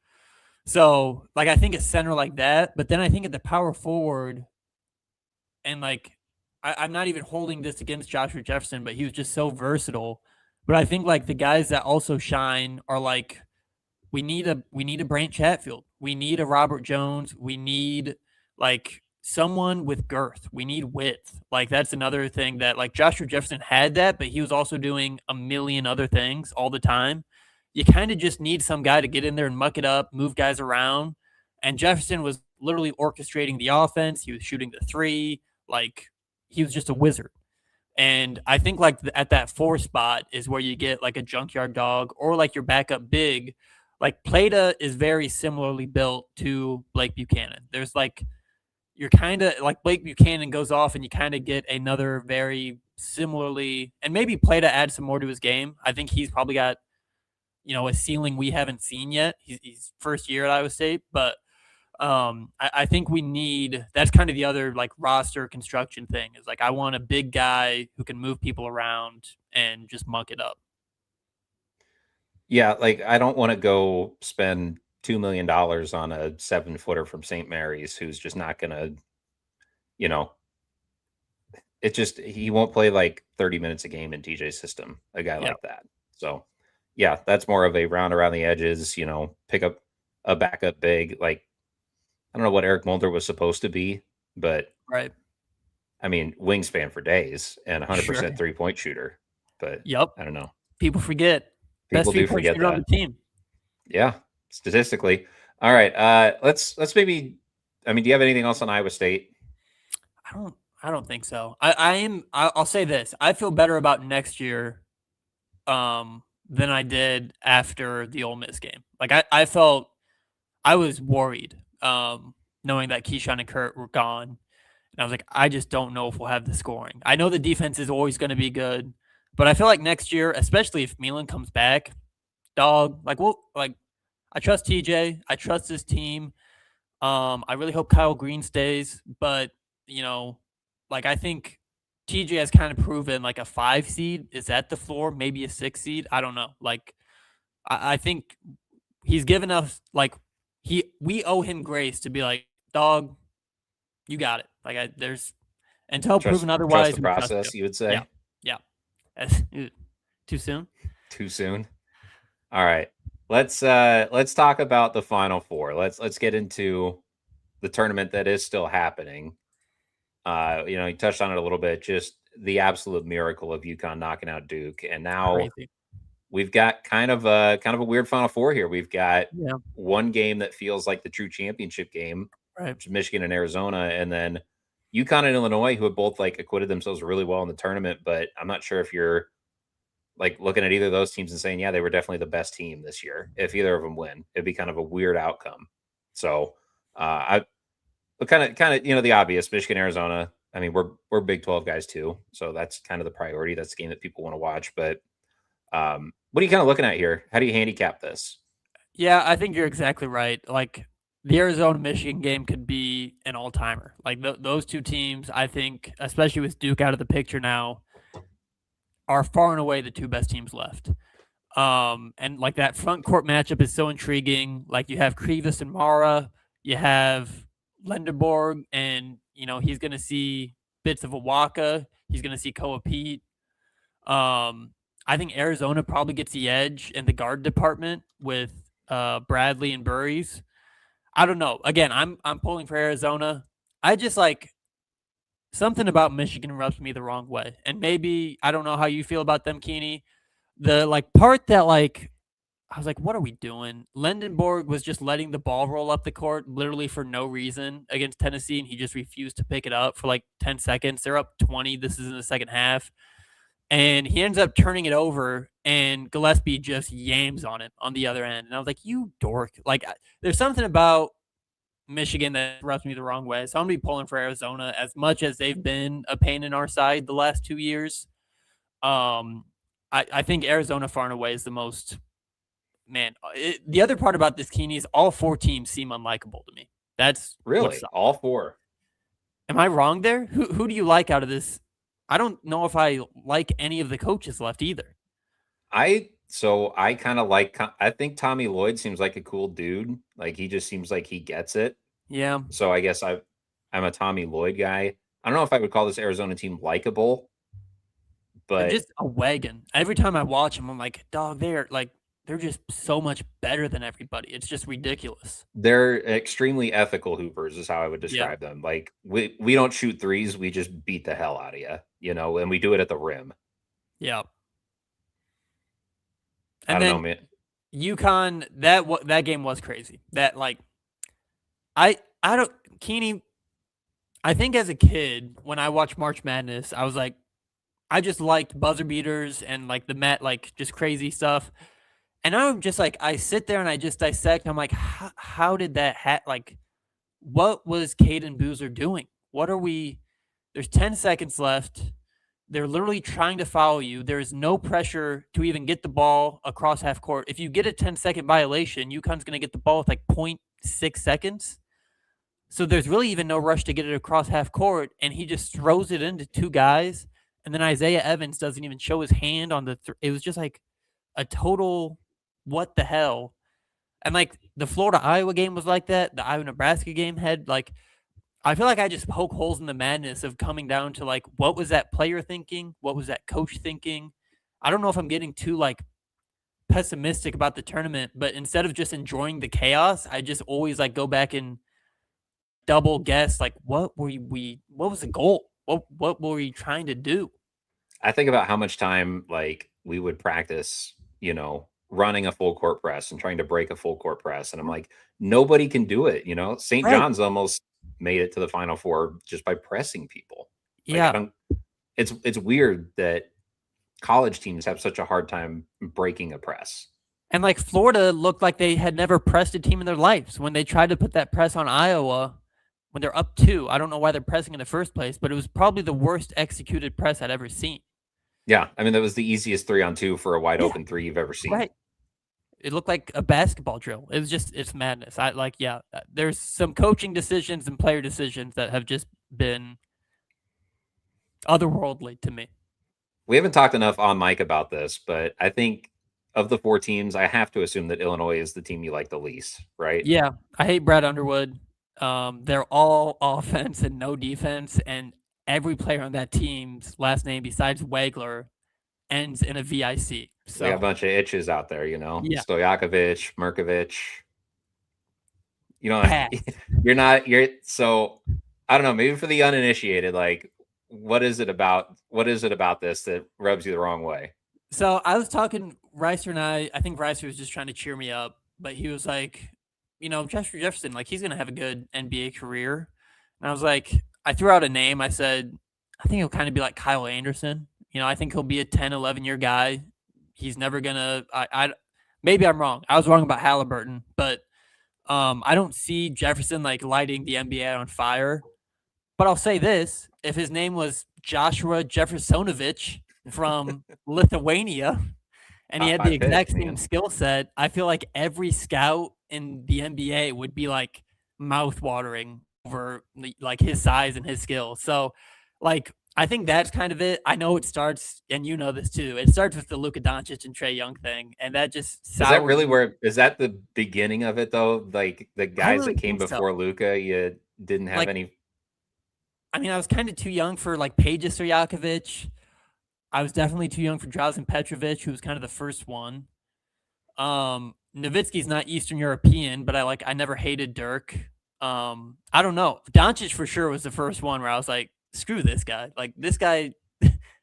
So like I think a center like that, but then I think at the power forward, and like I'm not even holding this against Joshua Jefferson, but he was just so versatile. But I think like the guys that also shine are like we need a Brant Chatfield. We need a Robert Jones. We need like someone with girth. We need width. Like that's another thing that like Joshua Jefferson had that, but he was also doing a million other things all the time. You kind of just need some guy to get in there and muck it up, move guys around. And Jefferson was literally orchestrating the offense. He was shooting the three. Like he was just a wizard. And I think like at that 4 spot is where you get like a junkyard dog or like your backup big. Like Plata is very similarly built to Blake Buchanan. There's like you're kind of like Blake Buchanan goes off and you kind of get another very similarly, and maybe Plata adds some more to his game. I think he's probably got a ceiling we haven't seen yet. He's first year at Iowa State, but I think we need that's kind of the other like roster construction thing is like I want a big guy who can move people around and just muck it up. Yeah, like I don't want to go spend $2 million on a 7-footer from St. Mary's who's just not gonna, you know, it just he won't play like 30 minutes a game in TJ's system, a guy Yeah, like that. So yeah, that's more of a round around the edges, pick up a backup big. Like I don't know what Eric Mulder was supposed to be, but right. I mean, wingspan for days and Sure. 100% 3-point shooter. But Yep. I don't know. People forget best People do 3-point forget shooter on that. the team. Yeah, statistically. All right. Let's maybe. I mean, do you have anything else on Iowa State? I don't think so. I'll say this. I feel better about next year than I did after the Ole Miss game. Like I felt I was worried knowing that Keyshawn and Kurt were gone. And I was like, I just don't know if we'll have the scoring. I know the defense is always going to be good, but I feel like next year, especially if Milan comes back, dog, I trust TJ. I trust this team. I really hope Kyle Green stays, but I think TJ has kind of proven like a 5 seed is at the floor, maybe a 6 seed. I don't know. Like I think he's given us like we owe him grace to be like, dog, you got it. There's until proven Trust otherwise, the we trust process. you. You would say. Yeah, yeah. Too soon. Too soon. All right. let's talk about the Final Four. Let's get into the tournament that is still happening. You touched on it a little bit, just the absolute miracle of UConn knocking out Duke, and now Crazy. we've got kind of a weird Final Four here. We've got Yeah. one game that feels like the true championship game, Right. which is Michigan and Arizona, and then UConn and Illinois, who have both like acquitted themselves really well in the tournament. But I'm not sure if you're like looking at either of those teams and saying, yeah, they were definitely the best team this year. If either of them win, it'd be kind of a weird outcome. So I but kind of the obvious Michigan, Arizona. I mean, we're Big 12 guys too, so that's kind of the priority. That's the game that people want to watch. But what are you kind of looking at here? How do you handicap this? Yeah, I think you're exactly right. Like the Arizona Michigan game could be an all timer. Like those two teams, I think, especially with Duke out of the picture now, are far and away the two best teams left. And like that front court matchup is so intriguing. Like you have Krivas and Mara, you have Lenderborg, and he's gonna see bits of Awaka. He's gonna see Koa Pete. I think Arizona probably gets the edge in the guard department with Bradley and Burries. I don't know. Again, I'm pulling for Arizona. I just like something about Michigan rubs me the wrong way, and maybe I don't know how you feel about them, Keeney. The like part that like I was like, what are we doing? Lendenborg was just letting the ball roll up the court literally for no reason against Tennessee, and he just refused to pick it up for like 10 seconds. They're up 20. This is in the second half. And he ends up turning it over, and Gillespie just yams on it on the other end. And I was like, you dork. Like, there's something about Michigan that rubs me the wrong way. So I'm going to be pulling for Arizona as much as they've been a pain in our side the last 2 years. I think Arizona far and away is the most man. The other part about this, Keeney, is all four teams seem unlikable to me. That's Really, all four. Am I wrong there? Who do you like out of this? I don't know if I like any of the coaches left either. I kind of like. I think Tommy Lloyd seems like a cool dude. Like he just seems like he gets it. Yeah. So I guess I'm a Tommy Lloyd guy. I don't know if I would call this Arizona team likable, They're but just a wagon. Every time I watch them, I'm like, dog, they're just so much better than everybody. It's just ridiculous. they're extremely ethical hoopers is how I would Yeah. describe them. Like we don't shoot threes, we just beat the hell out of you, and we do it at the rim. Yeah. I And don't know, then man. UConn, that game was crazy. That like I don't Keeney, I think as a kid, when I watched March Madness, I was like, I just liked buzzer beaters and like the like just crazy stuff. And I'm just like, I sit there and I just dissect. I'm like, how did that like, what was Caden Boozer doing? What are we? There's 10 seconds left. They're literally trying to foul you. There's no pressure to even get the ball across half court. If you get a 10-second violation, UConn's going to get the ball with like 0.6 seconds. So there's really even no rush to get it across half court. And he just throws it into two guys. And then Isaiah Evans doesn't even show his hand on the it was just like a total what the hell. And like the Florida Iowa game was like that. The Iowa Nebraska game had like I feel like I just poke holes in the madness of coming down to like what was that player thinking? What was that coach thinking? I don't know if I'm getting too like pessimistic about the tournament, but instead of just enjoying the chaos, I just always like go back and double guess like what was the goal? What were we trying to do? I think about how much time like we would practice, running a full court press and trying to break a full court press. And I'm like, nobody can do it. St. Right. John's almost made it to the Final Four just by pressing people. Like, Yeah. It's weird that college teams have such a hard time breaking a press. And like Florida looked like they had never pressed a team in their lives when they tried to put that press on Iowa when they're up 2. I don't know why they're pressing in the first place, but it was probably the worst executed press I'd ever seen. Yeah, I mean that was the easiest 3-on-2 for a wide open three you've ever seen. Right. It looked like a basketball drill. It was it's madness. There's some coaching decisions and player decisions that have just been otherworldly to me. We haven't talked enough on mic about this, but I think of the 4 teams, I have to assume that Illinois is the team you like the least, right? Yeah, I hate Brad Underwood. They're all offense and no defense, and every player on that team's last name besides Wagler ends in a VIC. We got a So bunch of itches out there, yeah, Stojakovic, Merkovich. pass. So I don't know, maybe for the uninitiated, like what is it about this that rubs you the wrong way? So I was talking Ricer and I think Ricer was just trying to cheer me up, but he was like, Jefferson, like he's gonna have a good NBA career. And I was like, I threw out a name. I said, I think he'll kind of be like Kyle Anderson. I think he'll be a 10, 11-year guy. He's never gonna maybe I'm wrong. I was wrong about Halliburton, but I don't see Jefferson like lighting the NBA on fire. But I'll say this: if his name was Joshua Jeffersonovich from Lithuania, and he Top had the five pick, exact same man. skill set, I feel like every scout in the NBA would be like mouth watering over like his size and his skill. So, like, I think that's kind of it. I know it starts, and you know this too. It starts with the Luka Doncic and Trae Young thing, and that just Is that soured really me. is that the beginning of it though? Like the I guys really that came think so. before Luca, you didn't have Like, any. I mean, I was kind of too young for like Peja Stojakovic. I was definitely too young for Drazen Petrovic, who was kind of the first one. Nowitzki's not Eastern European, but I never hated Dirk. I don't know. Doncic for sure was the first one where I was like, screw this guy. Like this guy,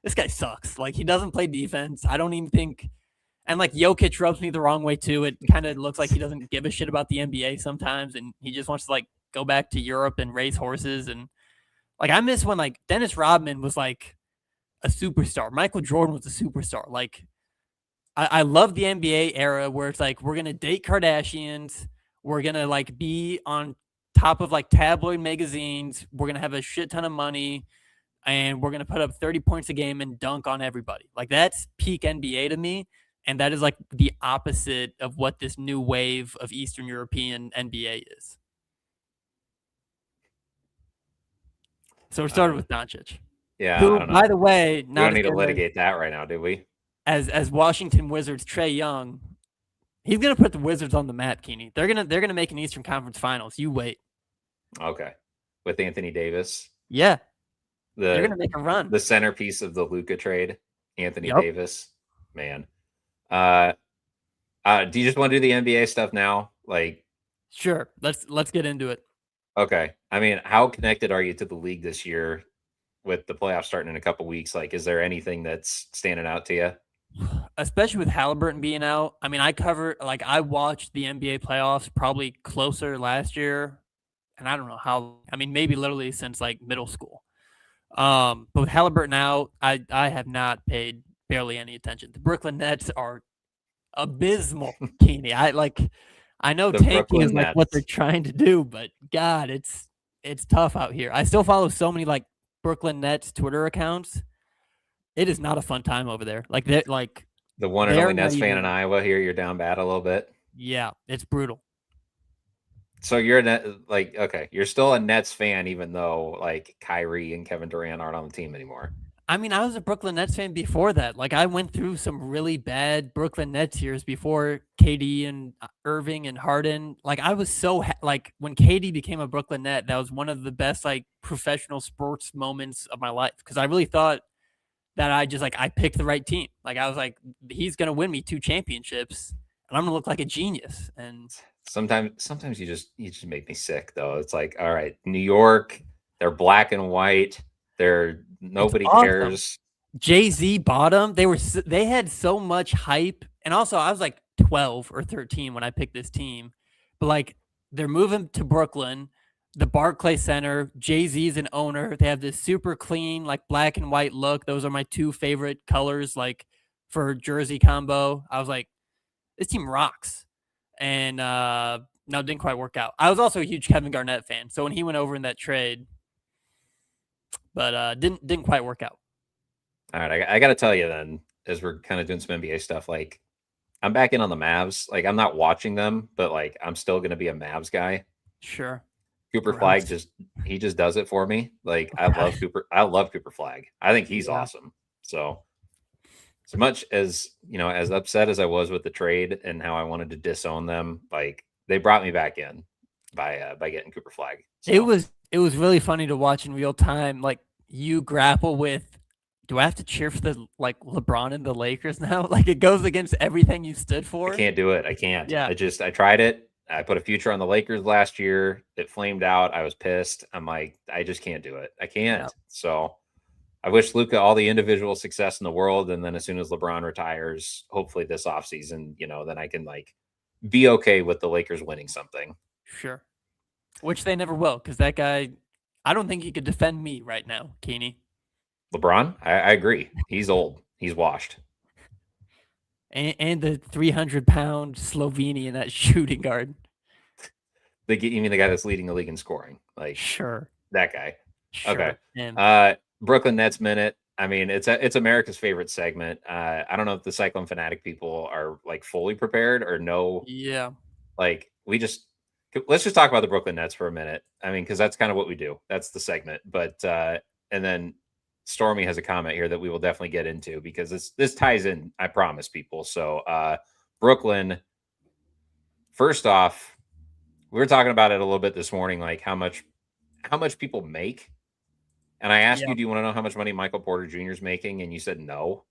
this guy sucks. Like he doesn't play defense. I don't even think. And like Jokic rubs me the wrong way too. It kind of looks like he doesn't give a shit about the NBA sometimes, and he just wants to like go back to Europe and race horses. And like I miss when like Dennis Rodman was like a superstar. Michael Jordan was a superstar. Like I love the NBA era where it's like we're gonna date Kardashians, we're gonna like be on top of like tabloid magazines, we're gonna have a shit ton of money, and we're gonna put up 30 points a game and dunk on everybody. Like that's peak NBA to me, and that is like the opposite of what this new wave of Eastern European NBA is. So it started with Doncic, Yeah, I who, don't by know. the way, We not don't as need to good litigate that right now, do we? as Washington Wizards Trae Young. He's gonna put the Wizards on the map, Keeney. They're gonna make an Eastern Conference Finals. You wait. Okay, with Anthony Davis, Yeah, they're the gonna make a run. the centerpiece of the Luca trade, Anthony Yep. Davis, man. Uh, do you just want to do the NBA stuff now? Like, Sure. Let's get into it. okay, I mean, how connected are you to the league this year with the playoffs starting in a couple weeks? Like, is there anything that's standing out to you? Especially with Halliburton being out. I mean, I watched the NBA playoffs probably closer last year, and I don't know how. I mean, maybe literally since like middle school. But with Halliburton out, I have not paid barely any attention. The Brooklyn Nets are abysmal, Keeney. I know The tanking is Brooklyn like what they're Nets. trying to do, but God, it's tough out here. I still follow so many like Brooklyn Nets Twitter accounts. It is not a fun time over there. The one and They're only not Nets fan in even. Iowa here. You're down bad a little bit. Yeah, it's brutal. So you're okay, you're still a Nets fan, even though like Kyrie and Kevin Durant aren't on the team anymore. I mean, I was a Brooklyn Nets fan before that. Like, I went through some really bad Brooklyn Nets years before KD and Irving and Harden. Like, I was like when KD became a Brooklyn Net, that was one of the best like professional sports moments of my life because I really thought that I picked the right team. Like, I was like, he's gonna win me 2 championships, and I'm gonna look like a genius. And Sometimes you just make me sick though. It's like, all right, New York, they're black and white. They're it's nobody awesome. cares. Jay-Z bought them. They had so much hype. And also I was like 12 or 13 when I picked this team. But like they're moving to Brooklyn, the Barclay Center. Jay-Z's an owner. They have this super clean, like black and white look. Those are my two favorite colors, like for jersey combo. I was like, this team rocks. And no, it didn't quite work out. I was also a huge Kevin Garnett fan. So when he went over in that trade, but didn't quite work out. All right, I got to tell you then, as we're kind of doing some NBA stuff, like I'm back in on the Mavs. Like I'm not watching them, but like I'm still going to be a Mavs guy. Sure. Cooper Flag Gross. he just does it for me. Like Okay. I love Cooper Flag. I think he's Yeah. awesome. So as much as as upset as I was with the trade and how I wanted to disown them, like they brought me back in by getting Cooper Flag. It So was it was really funny to watch in real time, like you grapple with do I have to cheer for the LeBron and the Lakers now? Like it goes against everything you stood I for. can't do it. I can't. Yeah. I tried it. I put a future on the Lakers last year. It flamed out. I was pissed. I'm like, I just can't do it. I Yeah. can't. So I wish Luka all the individual success in the world. And then as soon as LeBron retires, hopefully this offseason, then I can like be okay with the Lakers winning something. Sure. Which they never will, because that guy, I don't think he could defend me right now, Keeney. LeBron, I agree. He's old. He's washed. And the 300-pound Slovenian at shooting guard. You mean the guy that's leading the league in scoring? Like Sure. that guy. Sure. Okay. Brooklyn Nets minute. I mean, it's America's favorite segment. I don't know if the Cyclone Fanatic people are like fully prepared or know. Yeah. Like let's just talk about the Brooklyn Nets for a minute. I mean, because that's kind of what we do. That's the segment. But and then Stormy has a comment here that we will definitely get into because this ties in. I promise people. So Brooklyn. First off, we were talking about it a little bit this morning, like how much people make. And I asked you, do you want to know how much money Michael Porter Jr. is making? And you said no.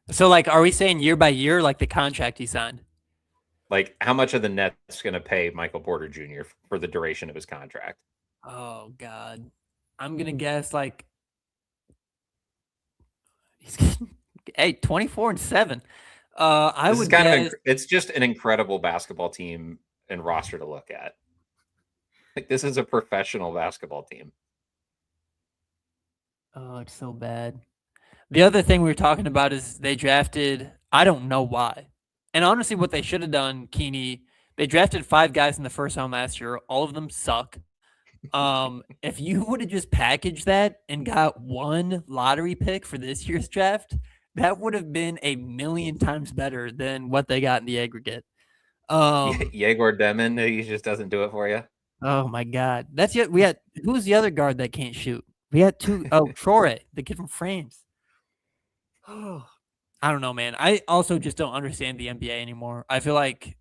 So, like, are we saying year by year, like the contract he signed? Like, how much of the Nets going to pay Michael Porter Jr. for the duration of his contract? Oh, God. I'm going to guess, like, hey, 24-7. I would guess it's just an incredible basketball team and roster to look at. Like, this is a professional basketball team. Oh, it's so bad. The other thing we were talking about is they drafted, I don't know why. And honestly, what they should have done, Keeney, they drafted 5 guys in the first round last year. All of them suck. If you would have just packaged that and got one lottery pick for this year's draft, that would have been a million times better than what they got in the aggregate. Yegor Demon, he just doesn't do it for you. Oh my God. Who's the other guard that can't shoot? We had 2. Oh, Troy, the kid from France. Oh, I don't know, man. I also just don't understand the NBA anymore. I feel like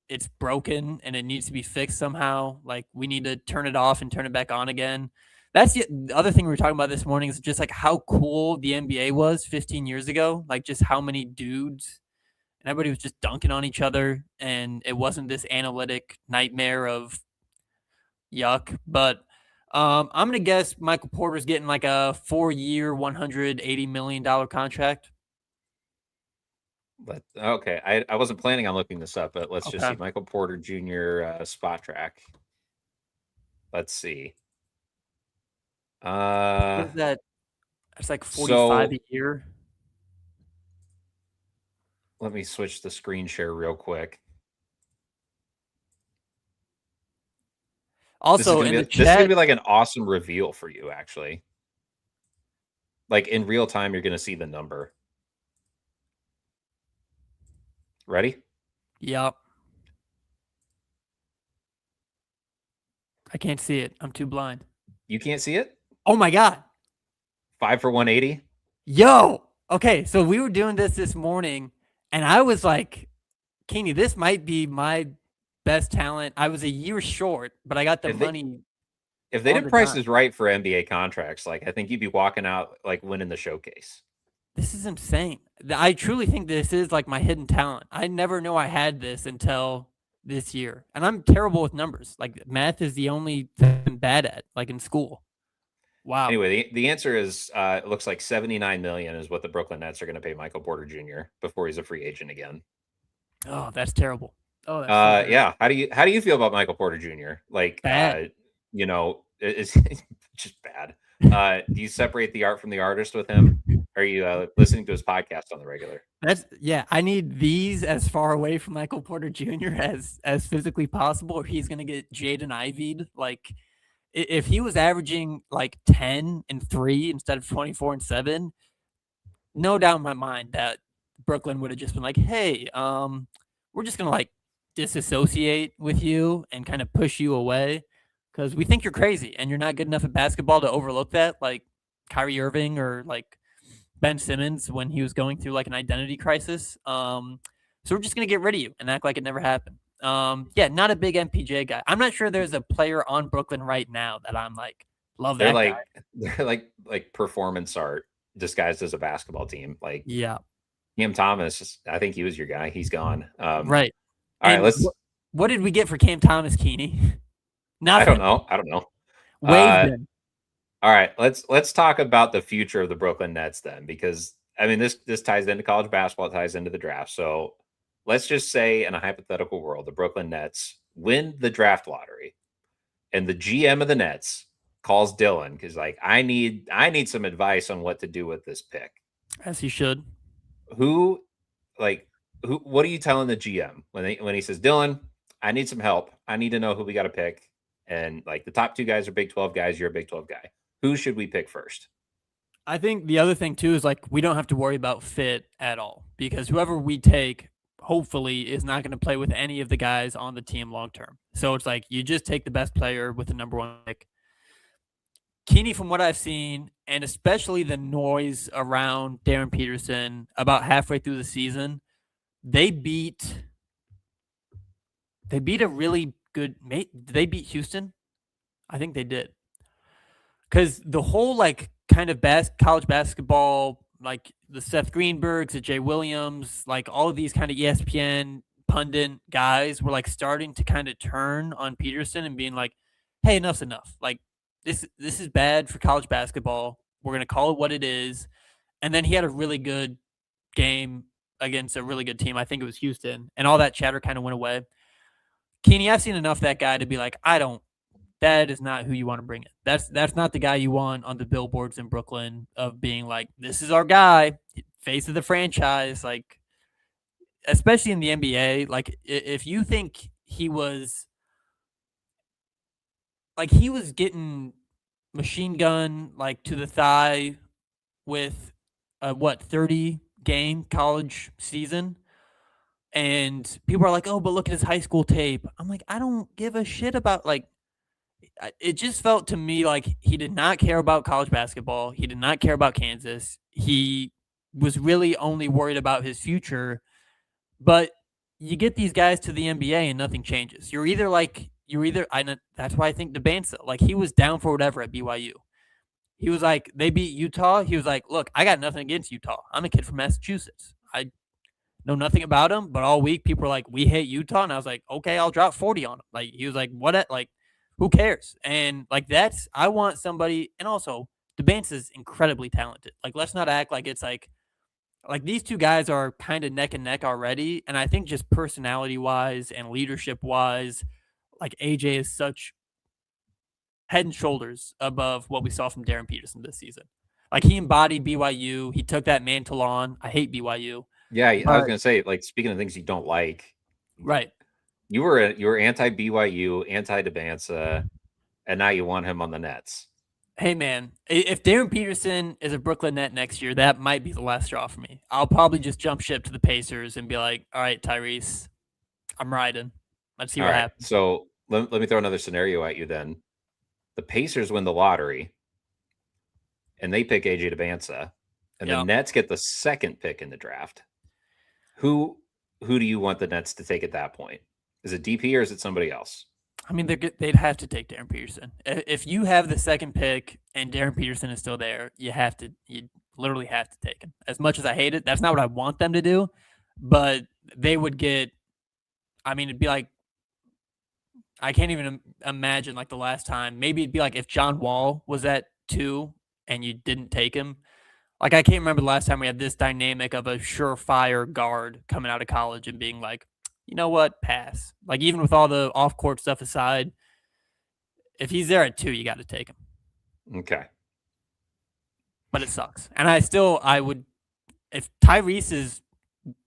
it's broken and it needs to be fixed somehow. Like we need to turn it off and turn it back on again. That's the other thing we were talking about this morning is just like how cool the NBA was 15 years ago. Like just how many dudes and everybody was just dunking on each other. And it wasn't this analytic nightmare of yuck. But I'm going to guess Michael Porter's getting like a 4-year, $180 million contract. But okay, I wasn't planning on looking this up, but let's just see. Michael Porter Jr. Spot track. Let's see. What is that? It's like 45 a year. Let me switch the screen share real quick. Also, this is gonna be like an awesome reveal for you, actually. Like in real time, you're gonna see the number. Ready? Yep. I can't see it. I'm too blind. You can't see it? Oh my God. 5 for 180. Yo. Okay. So we were doing this morning and I was like, Keeney, this might be my best talent. I was a year short, but I got the money. If they did prices right for NBA contracts, like I think you'd be walking out like winning the showcase. This is insane. I truly think this is like my hidden talent. I never knew I had this until this year. And I'm terrible with numbers. Like math is the only thing I'm bad at, like in school. Wow. Anyway, the answer is it looks like $79 million is what the Brooklyn Nets are going to pay Michael Porter Jr. before he's a free agent again. Oh, that's terrible. Oh, that's yeah. How do you feel about Michael Porter Jr.? Like bad. It's just bad. Do you separate the art from the artist with him? Are you listening to his podcast on the regular? I need these as far away from Michael Porter Jr. as physically possible, or he's gonna get Jaden Ivey'd. Like if he was averaging like 10 and 3 instead of 24 and 7, no doubt in my mind that Brooklyn would have just been like, hey, we're just gonna like disassociate with you and kind of push you away because we think you're crazy and you're not good enough at basketball to overlook that, like Kyrie Irving or like Ben Simmons when he was going through like an identity crisis. So we're just going to get rid of you and act like it never happened. Yeah, not a big MPJ guy. I'm not sure there's a player on Brooklyn right now that I'm like Love They're that guy. like they're like performance art disguised as a basketball team. Like Yeah. Cam Thomas, I think he was your guy. He's gone. Right. All right, And let's. what did we get for Cam Thomas, Keeney? I don't Nothing. know. I don't know. Waived Uh, him. all right, let's talk about the future of the Brooklyn Nets then, because I mean this ties into college basketball, it ties into the draft. So let's just say in a hypothetical world, the Brooklyn Nets win the draft lottery, and the GM of the Nets calls Dylan because like I need some advice on what to do with this pick. As he should. Who like who what are you telling the GM when he says, Dylan, I need some help. I need to know who we got to pick. And like the top two guys are Big 12 guys, you're a Big 12 guy. Who should we pick first? I think the other thing too is like we don't have to worry about fit at all because whoever we take hopefully is not going to play with any of the guys on the team long term. So it's like you just take the best player with the number one pick. Keeney, from what I've seen, and especially the noise around Darren Peterson about halfway through the season, they beat a really good mate. Did they beat Houston? I think they did. Because the whole like kind of college basketball, like the Seth Greenbergs, the Jay Williams, like all of these kind of ESPN pundit guys were like starting to kind of turn on Peterson and being like, "Hey, enough's enough. Like this is bad for college basketball. We're gonna call it what it is." And then he had a really good game against a really good team. I think it was Houston, and all that chatter kind of went away. Keeney, I've seen enough of that guy to be like, that is not who you want to bring in. That's not the guy you want on the billboards in Brooklyn of being like, this is our guy, face of the franchise. Like, especially in the NBA, like if you think he was getting machine gun like to the thigh with a 30 game college season. And people are like, oh, but look at his high school tape. I'm like, I don't give a shit about like, it just felt to me like he did not care about college basketball. He did not care about Kansas. He was really only worried about his future. But you get these guys to the NBA and nothing changes. That's why I think Debanza, like he was down for whatever at BYU. He was like, they beat Utah. He was like, look, I got nothing against Utah. I'm a kid from Massachusetts. I know nothing about him, but all week people were like, we hate Utah. And I was like, okay, I'll drop 40 on him. Like, he was like, who cares? And like, I want somebody, and also Debanza is incredibly talented. Like, let's not act like it's like these two guys are kind of neck and neck already. And I think just personality wise and leadership wise, like AJ is such head and shoulders above what we saw from Darren Peterson this season. Like he embodied BYU. He took that mantle on. I hate BYU. Yeah, I was gonna say, like, speaking of things you don't like, Right. You were anti BYU, anti Debanza, and now you want him on the Nets. Hey man, if Darren Peterson is a Brooklyn Net next year, that might be the last straw for me. I'll probably just jump ship to the Pacers and be like, all right, Tyrese, I'm riding. Let's see what happens. So let me throw another scenario at you then. The Pacers win the lottery and they pick AJ Debanza, and the Nets get the second pick in the draft. Who do you want the Nets to take at that point? Is it DP or is it somebody else? I mean, they'd have to take Darren Peterson. If you have the second pick and Darren Peterson is still there, you literally have to take him. As much as I hate it, that's not what I want them to do, but they would get, I mean, it'd be like, I can't even imagine like the last time. Maybe it'd be like if John Wall was at 2 and you didn't take him. Like, I can't remember the last time we had this dynamic of a surefire guard coming out of college and being like, you know what, pass. Like, even with all the off-court stuff aside, if he's there at 2, you got to take him. Okay. But it sucks. And I would, if Tyrese is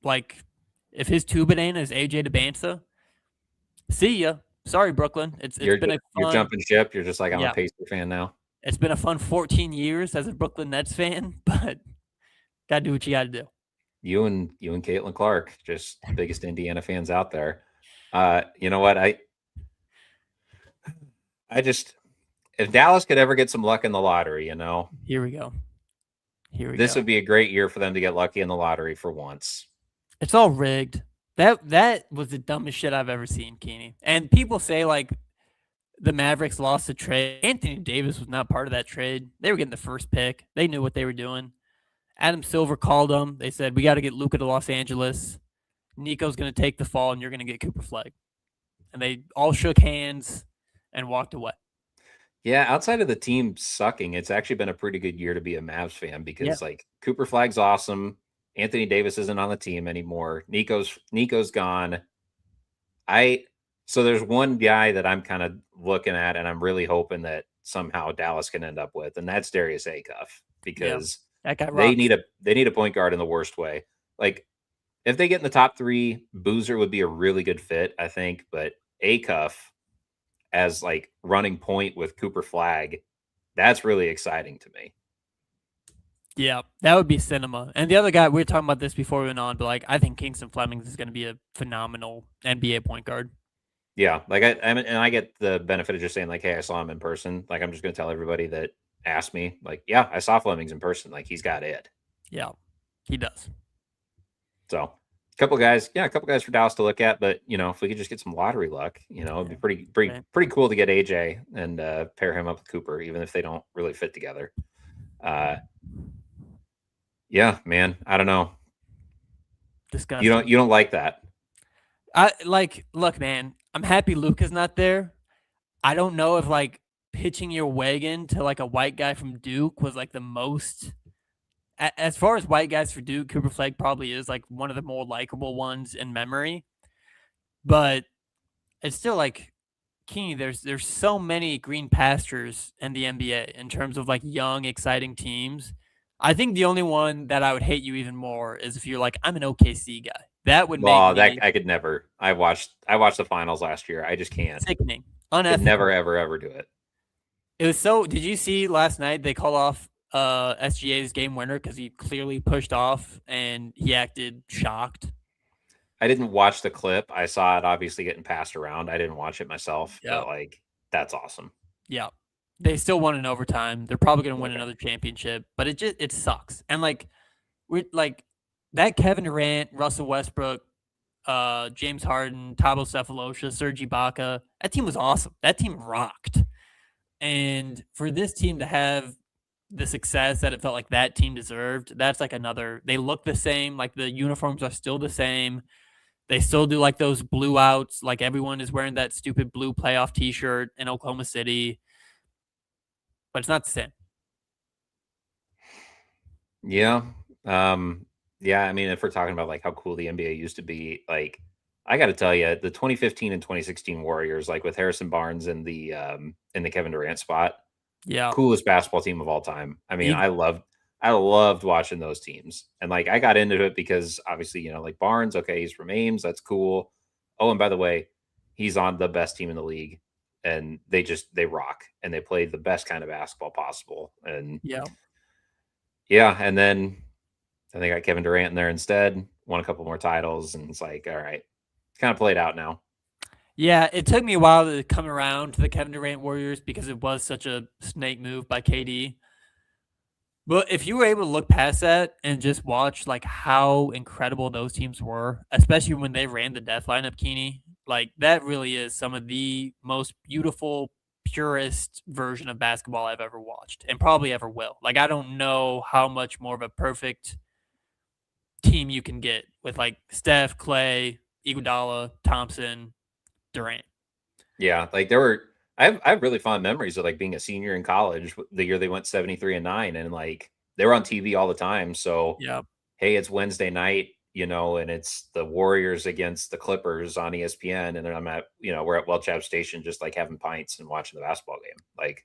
like, if his two-bid is AJ Debanza, see ya. Sorry, Brooklyn. You're jumping ship. You're just like, I'm a Pacer fan now. It's been a fun 14 years as a Brooklyn Nets fan, but got to do what you got to do. You and Caitlin Clark, just the biggest Indiana fans out there. You know what? If Dallas could ever get some luck in the lottery, Here we go. This would be a great year for them to get lucky in the lottery for once. It's all rigged. That was the dumbest shit I've ever seen, Keeney. And people say like the Mavericks lost the trade. Anthony Davis was not part of that trade. They were getting the first pick. They knew what they were doing. Adam Silver called them. They said, we got to get Luka to Los Angeles. Nico's going to take the fall, and you're going to get Cooper Flag. And they all shook hands and walked away. Yeah, outside of the team sucking, it's actually been a pretty good year to be a Mavs fan because like Cooper Flag's awesome. Anthony Davis isn't on the team anymore. Nico's gone. So there's one guy that I'm kind of looking at, and I'm really hoping that somehow Dallas can end up with, and that's Darius Acuff because that guy they need a point guard in the worst way. Like if they get in the top 3, Boozer would be a really good fit, I think, but Acuff as like running point with Cooper Flag, that's really exciting to me. Yeah, that would be cinema. And the other guy, we were talking about this before we went on, but like I think Kingston Flemings is going to be a phenomenal NBA point guard. Yeah, like I get the benefit of just saying like, hey, I saw him in person. Like I'm just going to tell everybody that asked me, like, yeah, I saw Flemings in person. Like he's got it. Yeah, he does. So a couple guys for Dallas to look at, but if we could just get some lottery luck, it'd be pretty cool to get AJ and pair him up with Cooper, even if they don't really fit together. Yeah, man, I don't know. Disgusting. You don't like that. Look, man, I'm happy Luka's not there. I don't know if like pitching your wagon to like a white guy from Duke was like the most. As far as white guys for Duke, Cooper Flag probably is like one of the more likable ones in memory. But it's still like, Keeney, there's so many green pastures in the NBA in terms of like young, exciting teams. I think the only one that I would hate you even more is if you're like, I'm an OKC guy. That would make me I could never. I watched the finals last year. I just can't. Sickening. Unethical. Could never, ever do it. It was so. Did you see last night they called off SGA's game winner because he clearly pushed off and he acted shocked? I didn't watch the clip. I saw it obviously getting passed around. I didn't watch it myself, but like that's awesome. Yeah. They still won in overtime. They're probably going to win another championship, but it sucks. And like we're like that Kevin Durant, Russell Westbrook, James Harden, Thabo Sefolosha, Serge Ibaka, that team was awesome. That team rocked. And for this team to have the success that it felt like that team deserved, that's like another. They look the same. Like the uniforms are still the same. They still do like those blue outs. Like everyone is wearing that stupid blue playoff T-shirt in Oklahoma City. But it's not the same. Yeah. Yeah. I mean, if we're talking about like how cool the NBA used to be, like I got to tell you, the 2015 and 2016 Warriors, like with Harrison Barnes in the Kevin Durant spot, coolest basketball team of all time. I mean, I loved watching those teams, and like I got into it because obviously, like Barnes, okay, he's from Ames, that's cool. Oh, and by the way, he's on the best team in the league, and they rock, and they play the best kind of basketball possible, and and then I think I got Kevin Durant in there instead, won a couple more titles, and it's like, all right, it's kind of played out now. Yeah, it took me a while to come around to the Kevin Durant Warriors because it was such a snake move by KD. But if you were able to look past that and just watch like how incredible those teams were, especially when they ran the death lineup, Keeney, like that really is some of the most beautiful, purest version of basketball I've ever watched and probably ever will. Like I don't know how much more of a perfect team you can get with like Steph, Clay, Iguodala, Thompson, Durant. Yeah, like I have really fond memories of like being a senior in college the year they went 73-9, and like they were on TV all the time. So hey, it's Wednesday night, and it's the Warriors against the Clippers on ESPN, and then I'm at we're at Welchap Station just like having pints and watching the basketball game. Like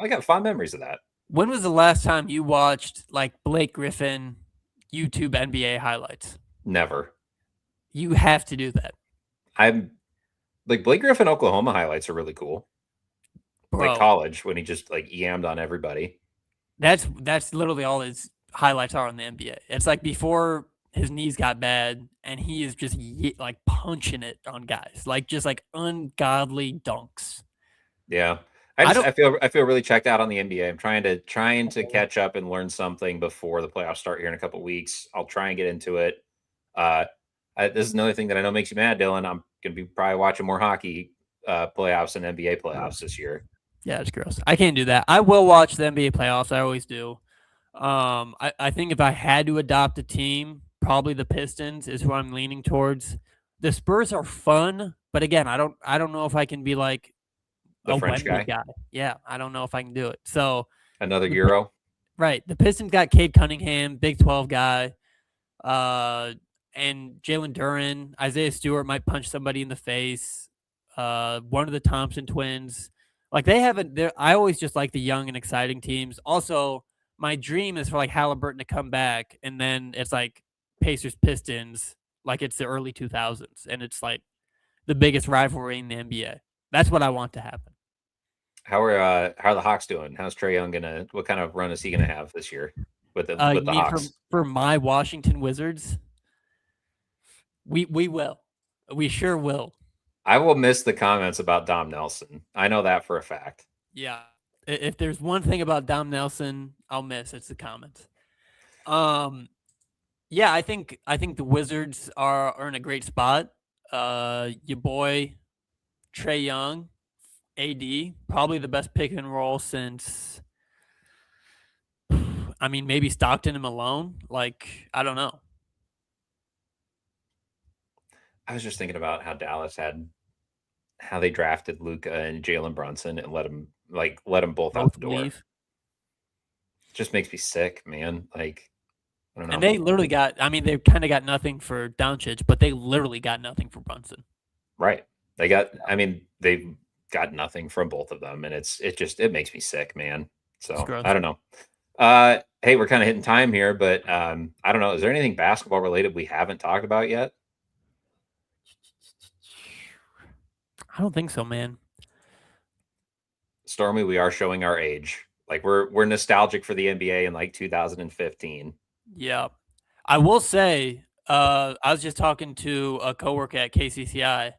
I got fond memories of that. When was the last time you watched like Blake Griffin YouTube NBA highlights? Never. You have to do that. I'm like Blake Griffin Oklahoma highlights are really cool. Bro, like college when he just like yammed on everybody. That's literally all his highlights are on the NBA. It's like before his knees got bad and he is just like punching it on guys, like just like ungodly dunks. Yeah. I feel really checked out on the NBA. I'm trying to catch up and learn something before the playoffs start here in a couple of weeks. I'll try and get into it. This is another thing that I know makes you mad, Dylan. I'm going to be probably watching more hockey playoffs and NBA playoffs this year. Yeah, it's gross. I can't do that. I will watch the NBA playoffs. I always do. I think if I had to adopt a team, probably the Pistons is who I'm leaning towards. The Spurs are fun, but again, I don't know if I can be like The a French Wemby guy, guy. Yeah, I don't know if I can do it. So another the Euro. right, the Pistons got Cade Cunningham, Big 12 guy, uh, and Jalen Duren. Isaiah Stewart might punch somebody in the face. One of the Thompson twins. Like they haven't. I always just like the young and exciting teams. Also, my dream is for like Halliburton to come back, and then it's like Pacers Pistons, like it's the early 2000s, and it's like the biggest rivalry in the NBA. That's what I want to happen. How are the Hawks doing? How's Trae Young gonna? What kind of run is he gonna have this year with the You mean Hawks? for my Washington Wizards? We will. We sure will. I will miss the comments about Dom Nelson. I know that for a fact. Yeah. If there's one thing about Dom Nelson I'll miss, it's the comments. Yeah, I think the Wizards are in a great spot. Your boy Trae Young, AD, probably the best pick and roll since I mean maybe Stockton and Malone. Like, I don't know. I was just thinking about how Dallas had how they drafted Luca and Jalen Brunson and let them both out Both the door. leave. Just makes me sick, man. Like I don't And know. they literally got I mean they kind of got nothing for Doncic, but they literally got nothing for Brunson. Right? They got. I mean, they got nothing from both of them, and it makes me sick, man. It's So gross. I don't know. Hey, we're kind of hitting time here, but I don't know. Is there anything basketball related we haven't talked about yet? I don't think so, man. Stormy, we are showing our age. Like we're nostalgic for the NBA in like 2015. Yeah. I will say, I was just talking to a coworker at KCCI,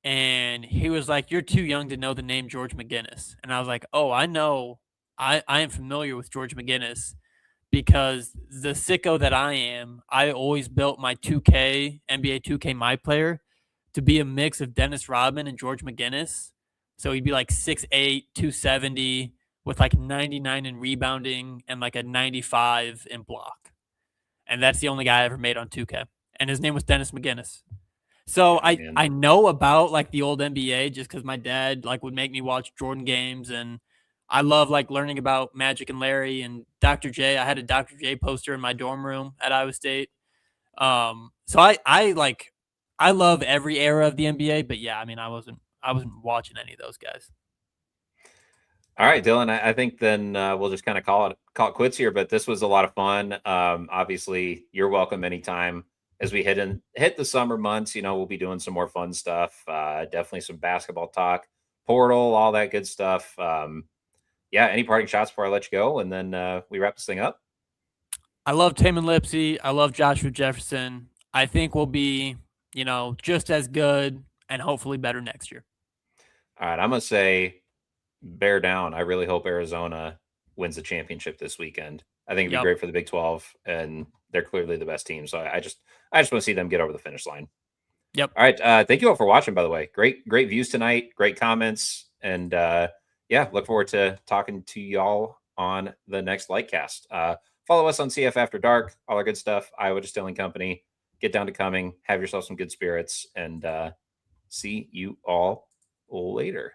and he was like, "You're too young to know the name George McGinnis." And I was like, "Oh, I know. I am familiar with George McGinnis because the sicko that I am, I always built my 2K NBA 2K My Player to be a mix of Dennis Rodman and George McGinnis. So he'd be like 6'8", 270 with like 99 in rebounding and like a 95 in block. And that's the only guy I ever made on 2K. And his name was Dennis McGinnis. So Yeah, man. I know about like the old NBA just because my dad like would make me watch Jordan games, and I love like learning about Magic and Larry and Dr. J. I had a Dr. J poster in my dorm room at Iowa State. So I love every era of the NBA, but yeah, I mean I wasn't watching any of those guys. All right, Dylan. I think then we'll just kind of call it quits here. But this was a lot of fun. Obviously, you're welcome anytime as we hit the summer months. You know, we'll be doing some more fun stuff. Definitely some basketball talk, portal, all that good stuff. Yeah. Any parting shots before I let you go, and then we wrap this thing up. I love Tamin Lipsey. I love Joshua Jefferson. I think we'll be, just as good and hopefully better next year. All right, I'm gonna say bear down. I really hope Arizona wins the championship this weekend. I think it'd be Yep. great for the Big 12, and they're clearly the best team. So I just want to see them get over the finish line. Yep. All right. Thank you all for watching, by the way. Great views tonight. Great comments. And yeah, look forward to talking to y'all on the next Litecast. Follow us on CF After Dark, all our good stuff. Iowa Distilling Company. Get down to coming. Have yourself some good spirits. And see you all later.